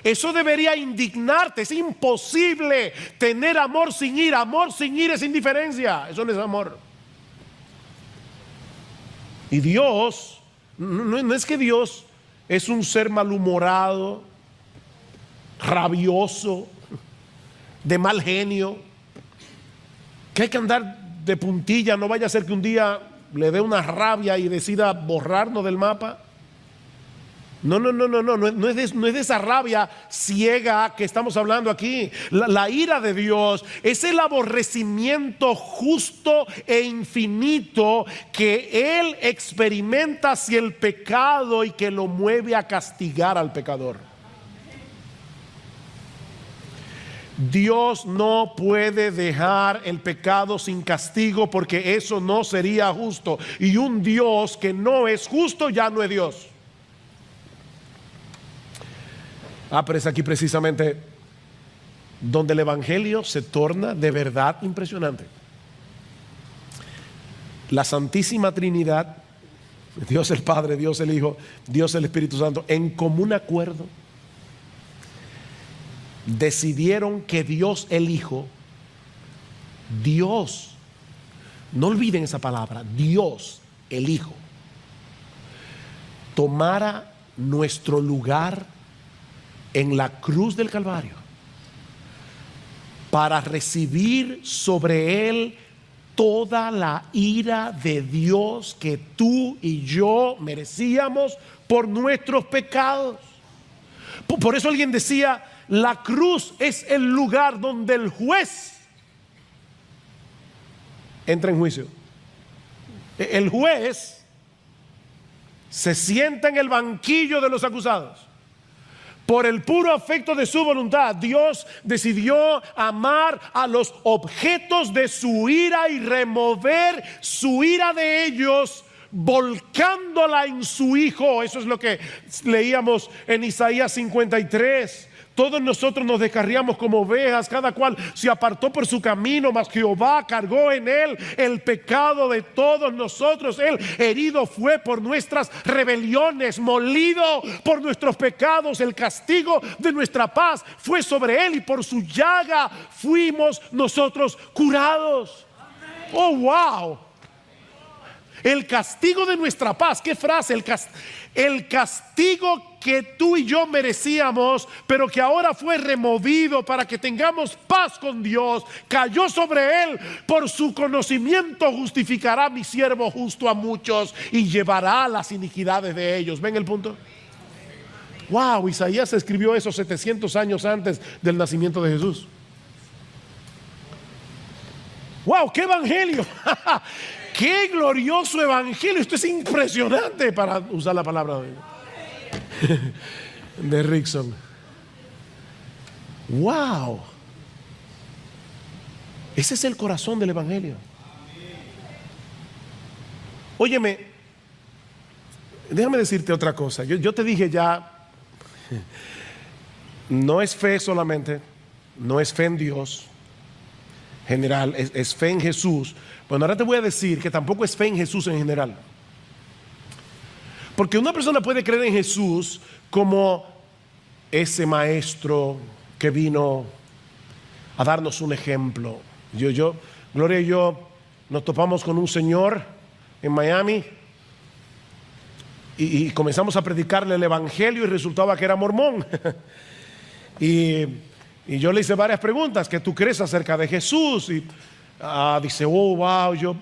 Eso debería indignarte. Es imposible tener amor sin ira. Amor sin ira es indiferencia. Eso no es amor. Y Dios, no es que Dios es un ser malhumorado, rabioso, de mal genio, que hay que andar de puntilla. No vaya a ser que un día le dé una rabia y decida borrarnos del mapa. No es de esa rabia ciega que estamos hablando aquí. La ira de Dios es el aborrecimiento justo e infinito que Él experimenta hacia el pecado y que lo mueve a castigar al pecador. Dios no puede dejar el pecado sin castigo, porque eso no sería justo. Y un Dios que no es justo ya no es Dios. Pero es aquí precisamente donde el Evangelio se torna de verdad impresionante. La Santísima Trinidad, Dios el Padre, Dios el Hijo, Dios el Espíritu Santo, en común acuerdo decidieron que Dios el Hijo, Dios, no olviden esa palabra, Dios el Hijo, tomara nuestro lugar en la cruz del Calvario para recibir sobre Él toda la ira de Dios que tú y yo merecíamos por nuestros pecados. Por eso alguien decía: la cruz es el lugar donde el juez entra en juicio. El juez se sienta en el banquillo de los acusados. Por el puro afecto de su voluntad, Dios decidió amar a los objetos de su ira y remover su ira de ellos, volcándola en su Hijo. Eso es lo que leíamos en Isaías 53. Todos nosotros nos descarriamos como ovejas, cada cual se apartó por su camino, mas Jehová cargó en él el pecado de todos nosotros. Él herido fue por nuestras rebeliones, molido por nuestros pecados. El castigo de nuestra paz fue sobre él y por su llaga fuimos nosotros curados. Oh, wow. El castigo de nuestra paz. ¿Qué frase? El castigo que tú y yo merecíamos, pero que ahora fue removido para que tengamos paz con Dios, cayó sobre él. Por su conocimiento justificará mi siervo justo a muchos y llevará las iniquidades de ellos. ¿Ven el punto? Wow, Isaías escribió eso 700 años antes del nacimiento de Jesús. Wow, qué evangelio. ¡Qué glorioso evangelio! Esto es impresionante, para usar la palabra de Rickson. ¡Wow! Ese es el corazón del evangelio. Óyeme, déjame decirte otra cosa. Yo te dije ya, no es fe solamente, no es fe en Dios general, es fe en Jesús. Bueno, ahora te voy a decir que tampoco es fe en Jesús en general. Porque una persona puede creer en Jesús como ese maestro que vino a darnos un ejemplo. Gloria y yo nos topamos con un señor en Miami y comenzamos a predicarle el evangelio y resultaba que era mormón. y yo le hice varias preguntas: ¿qué tú crees acerca de Jesús? Y dice, oh, wow,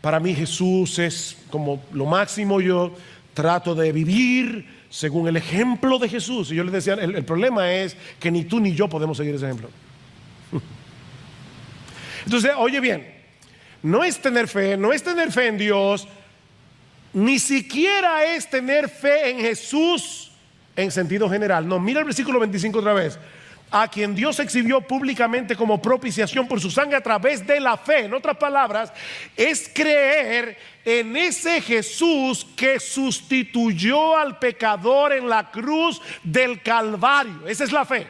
para mí Jesús es como lo máximo. Yo trato de vivir según el ejemplo de Jesús. Y yo le decía, el problema es que ni tú ni yo podemos seguir ese ejemplo. Entonces, oye bien, no es tener fe en Dios, ni siquiera es tener fe en Jesús en sentido general. No, mira el versículo 25 otra vez. A quien Dios exhibió públicamente como propiciación por su sangre a través de la fe. En otras palabras, es creer en ese Jesús que sustituyó al pecador en la cruz del Calvario. Esa es la fe.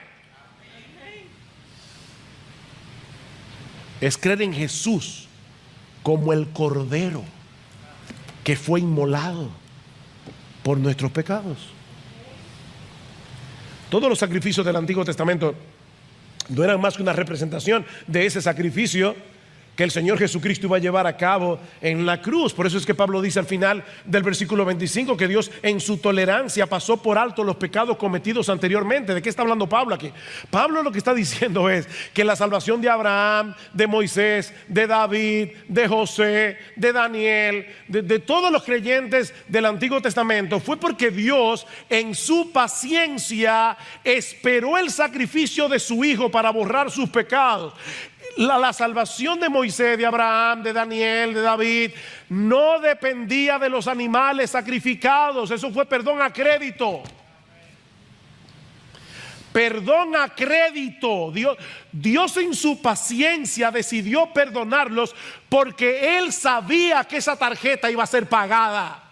Es creer en Jesús como el Cordero que fue inmolado por nuestros pecados. Todos los sacrificios del Antiguo Testamento no eran más que una representación de ese sacrificio que el Señor Jesucristo iba a llevar a cabo en la cruz. Por eso es que Pablo dice al final del versículo 25 que Dios en su tolerancia pasó por alto los pecados cometidos anteriormente. ¿De qué está hablando Pablo aquí? Pablo lo que está diciendo es que la salvación de Abraham, de Moisés, de David, de José, de Daniel, de todos los creyentes del Antiguo Testamento fue porque Dios en su paciencia esperó el sacrificio de su Hijo para borrar sus pecados. La salvación de Moisés, de Abraham, de Daniel, de David no dependía de los animales sacrificados. Eso fue perdón a crédito. Perdón a crédito. Dios en su paciencia decidió perdonarlos porque Él sabía que esa tarjeta iba a ser pagada.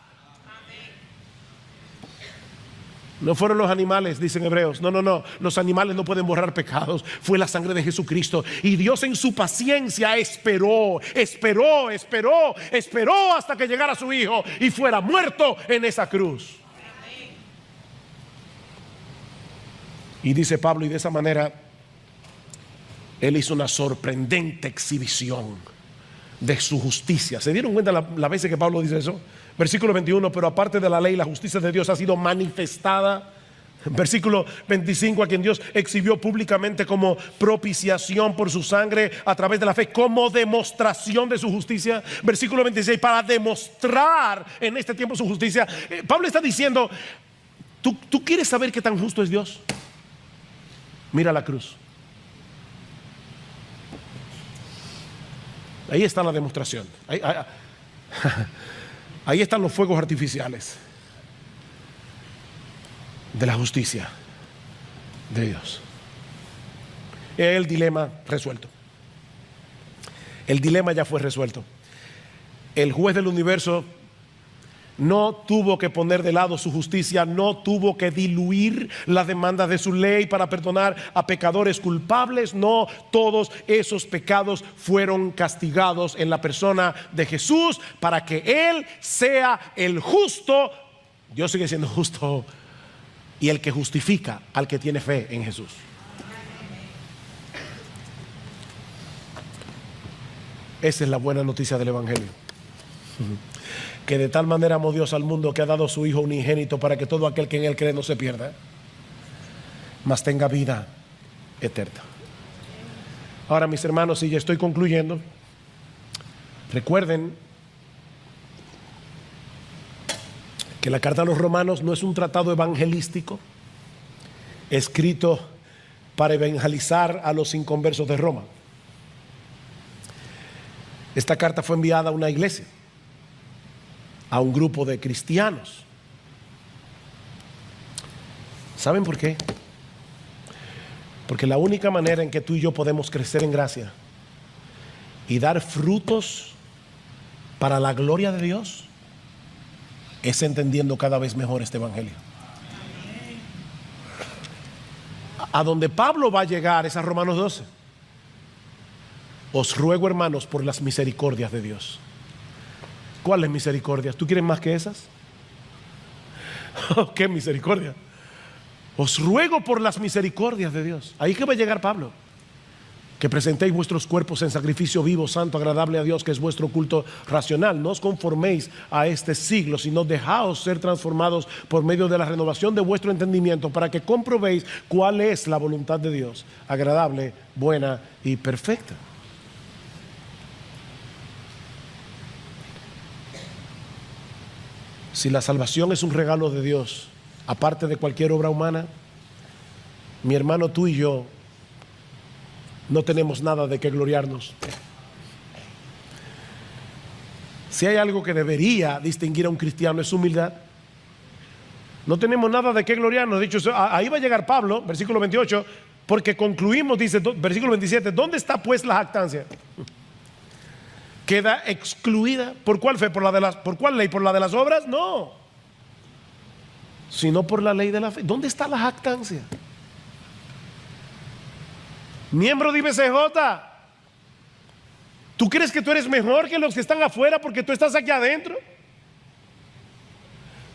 No fueron los animales, dicen Hebreos. No. Los animales no pueden borrar pecados. Fue la sangre de Jesucristo. Y Dios en su paciencia esperó hasta que llegara su Hijo y fuera muerto en esa cruz. Y dice Pablo, y de esa manera Él hizo una sorprendente exhibición de su justicia. ¿Se dieron cuenta la veces que Pablo dice eso? Versículo 21, pero aparte de la ley, la justicia de Dios ha sido manifestada. Versículo 25, a quien Dios exhibió públicamente como propiciación por su sangre a través de la fe, como demostración de su justicia. Versículo 26, para demostrar en este tiempo su justicia. Pablo está diciendo, ¿tú quieres saber qué tan justo es Dios? Mira la cruz. Ahí está la demostración. Ahí están los fuegos artificiales de la justicia de Dios. El dilema resuelto. El dilema ya fue resuelto. El juez del universo no tuvo que poner de lado su justicia, no tuvo que diluir las demandas de su ley para perdonar a pecadores culpables. No, todos esos pecados fueron castigados en la persona de Jesús para que Él sea el justo. Dios sigue siendo justo y el que justifica al que tiene fe en Jesús. Esa es la buena noticia del Evangelio. Que de tal manera amó Dios al mundo que ha dado a su Hijo unigénito para que todo aquel que en Él cree no se pierda, mas tenga vida eterna. Ahora, mis hermanos, y ya estoy concluyendo, recuerden que la carta a los Romanos no es un tratado evangelístico escrito para evangelizar a los inconversos de Roma. Esta carta fue enviada a una iglesia a un grupo de cristianos. ¿Saben por qué? Porque la única manera en que tú y yo podemos crecer en gracia y dar frutos para la gloria de Dios es entendiendo cada vez mejor este evangelio. A donde Pablo va a llegar es a Romanos 12. Os ruego, hermanos, por las misericordias de Dios. ¿Cuáles misericordias? ¿Tú quieres más que esas? ¿Qué misericordia? Os ruego por las misericordias de Dios. Ahí que va a llegar Pablo. Que presentéis vuestros cuerpos en sacrificio vivo, santo, agradable a Dios, que es vuestro culto racional. No os conforméis a este siglo, sino dejaos ser transformados por medio de la renovación de vuestro entendimiento, para que comprobéis cuál es la voluntad de Dios, agradable, buena y perfecta. Si la salvación es un regalo de Dios, aparte de cualquier obra humana, mi hermano, tú y yo no tenemos nada de qué gloriarnos. Si hay algo que debería distinguir a un cristiano es su humildad. No tenemos nada de qué gloriarnos. Dicho, ahí va a llegar Pablo, versículo 28, porque concluimos, dice, versículo 27, ¿dónde está pues la jactancia? ¿Queda excluida? ¿Por cuál fe? ¿Por cuál ley? ¿Por la de las obras? No, sino por la ley de la fe. ¿Dónde está la jactancia? Miembro de IBCJ, ¿tú crees que tú eres mejor que los que están afuera porque tú estás aquí adentro?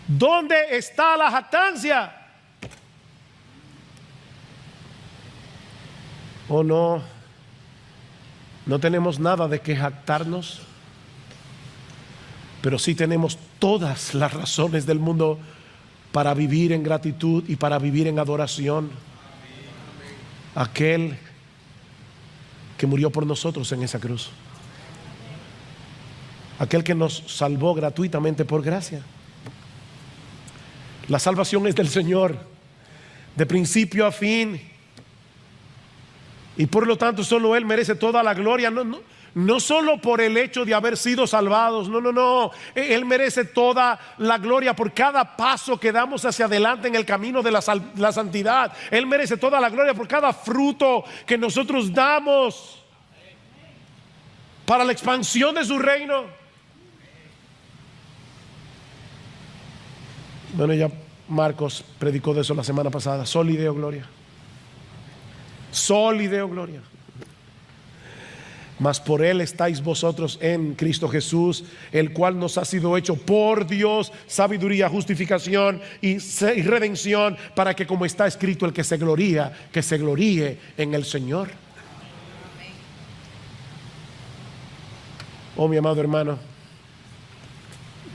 ¿Dónde está la jactancia? ¿O no? No tenemos nada de qué jactarnos, pero sí tenemos todas las razones del mundo para vivir en gratitud y para vivir en adoración a aquel que murió por nosotros en esa cruz, aquel que nos salvó gratuitamente por gracia. La salvación es del Señor, de principio a fin, y por lo tanto solo Él merece toda la gloria. No solo por el hecho de haber sido salvados, no, Él merece toda la gloria por cada paso que damos hacia adelante en el camino de la santidad. Él merece toda la gloria por cada fruto que nosotros damos para la expansión de su reino. Bueno, ya Marcos predicó de eso la semana pasada. Soli Deo Gloria. Soli Deo Gloria. Mas por Él estáis vosotros en Cristo Jesús, el cual nos ha sido hecho por Dios sabiduría, justificación y redención, para que, como está escrito, el que se gloríe en el Señor. Oh, mi amado hermano,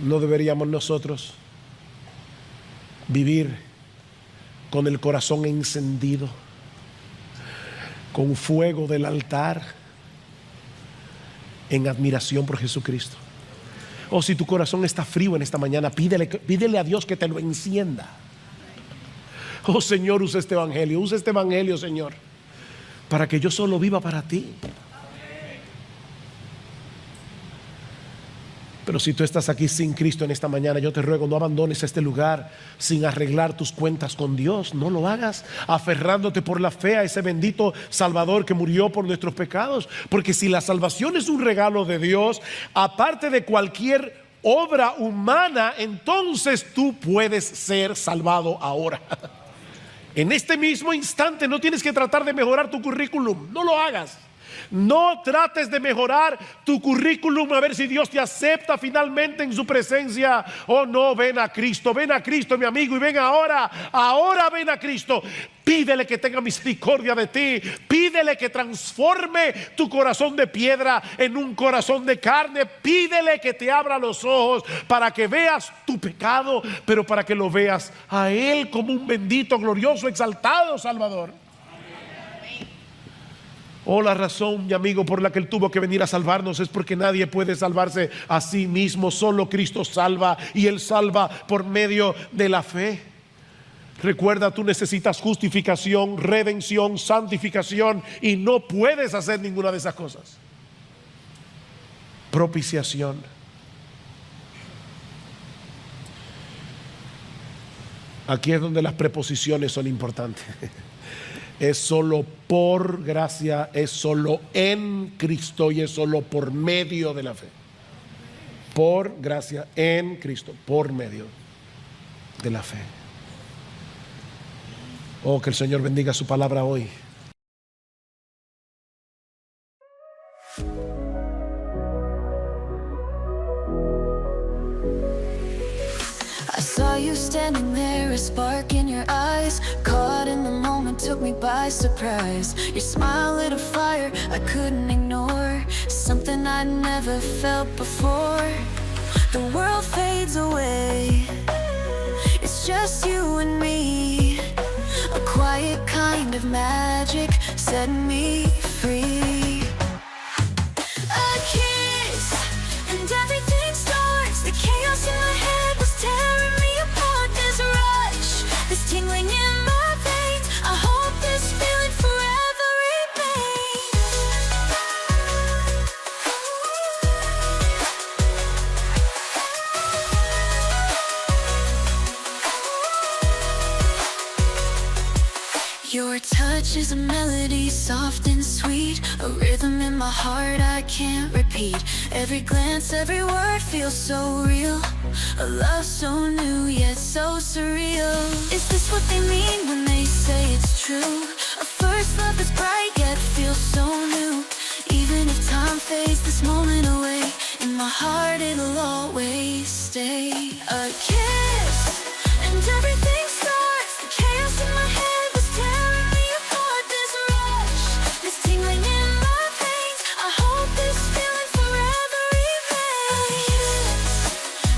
no deberíamos nosotros vivir con el corazón encendido, con fuego del altar, en admiración por Jesucristo. O si tu corazón está frío en esta mañana, pídele a Dios que te lo encienda. Oh Señor, usa este evangelio, Señor, para que yo solo viva para ti. Pero si tú estás aquí sin Cristo en esta mañana, yo te ruego, no abandones este lugar sin arreglar tus cuentas con Dios. No lo hagas aferrándote por la fe a ese bendito Salvador que murió por nuestros pecados. Porque si la salvación es un regalo de Dios, aparte de cualquier obra humana, entonces tú puedes ser salvado ahora. En este mismo instante. No tienes que tratar de mejorar tu currículum. No lo hagas. No trates de mejorar tu currículum a ver si Dios te acepta finalmente en su presencia. Oh no, ven a Cristo, mi amigo, y ven ahora ven a Cristo. Pídele que tenga misericordia de ti. Pídele que transforme tu corazón de piedra en un corazón de carne. Pídele que te abra los ojos para que veas tu pecado, pero para que lo veas a Él como un bendito, glorioso, exaltado Salvador. Oh, la razón, mi amigo, por la que Él tuvo que venir a salvarnos es porque nadie puede salvarse a sí mismo. Solo Cristo salva, y Él salva por medio de la fe. Recuerda, tú necesitas justificación, redención, santificación, y no puedes hacer ninguna de esas cosas. Propiciación. Aquí es donde las preposiciones son importantes. Es solo por gracia, es solo en Cristo y es solo por medio de la fe. Por gracia en Cristo, por medio de la fe. Oh, que el Señor bendiga su palabra hoy. I saw you standing there, a spark in your eyes. Caught in the moment, took me by surprise. Your smile lit a fire I couldn't ignore. Something I'd never felt before. The world fades away, it's just you and me. A quiet kind of magic set me free. A kiss, and everything starts. The chaos in my head was tearing me apart. This rush, this tingling in my veins. I hope this feeling forever remains. Your touch is a melody, soft and sweet. A rhythm in my heart I can't repeat. Every glance, every word feels so real. A love so new yet so surreal. Is this what they mean when they say it's true? A first love that's bright yet feels so new. Even if time fades this moment away, in my heart it'll always stay. A kiss, and everything starts. The chaos in my head was tearing me apart. This rush, this tingling in my veins. I hope this feeling forever remains.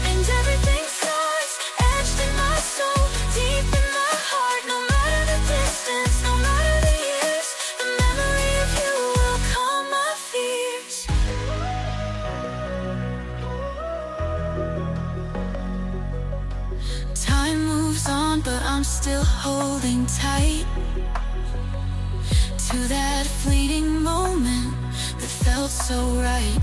And everything starts, etched in my soul, deep in my heart. No matter the distance, no matter the years, the memory of you will calm my fears. Time moves on, but I'm still holding tight to that fleeting moment that felt so right.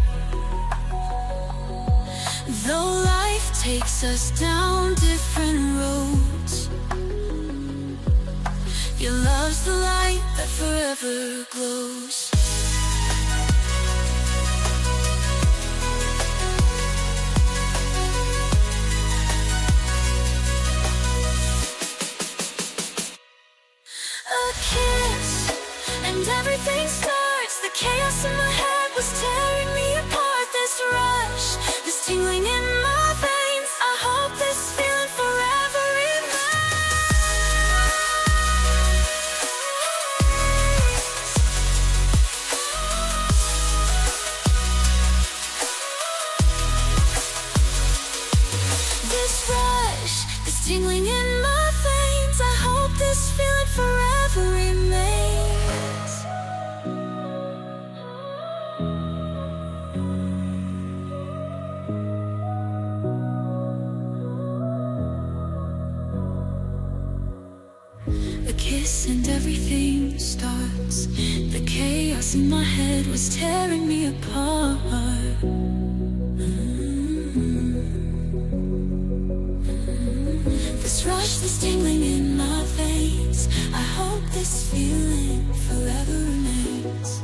Though life takes us down different roads, your love's the light that forever glows. A kiss, and everything starts. The chaos in my head was tearing me apart. This rush, this tingling in my veins. I hope this feeling forever remains. This rush, this tingling in my veins. I hope this feeling forever remains. A kiss and everything starts. The chaos in my head was tearing me apart. This rush, this tingling in my veins. I hope this feeling forever remains.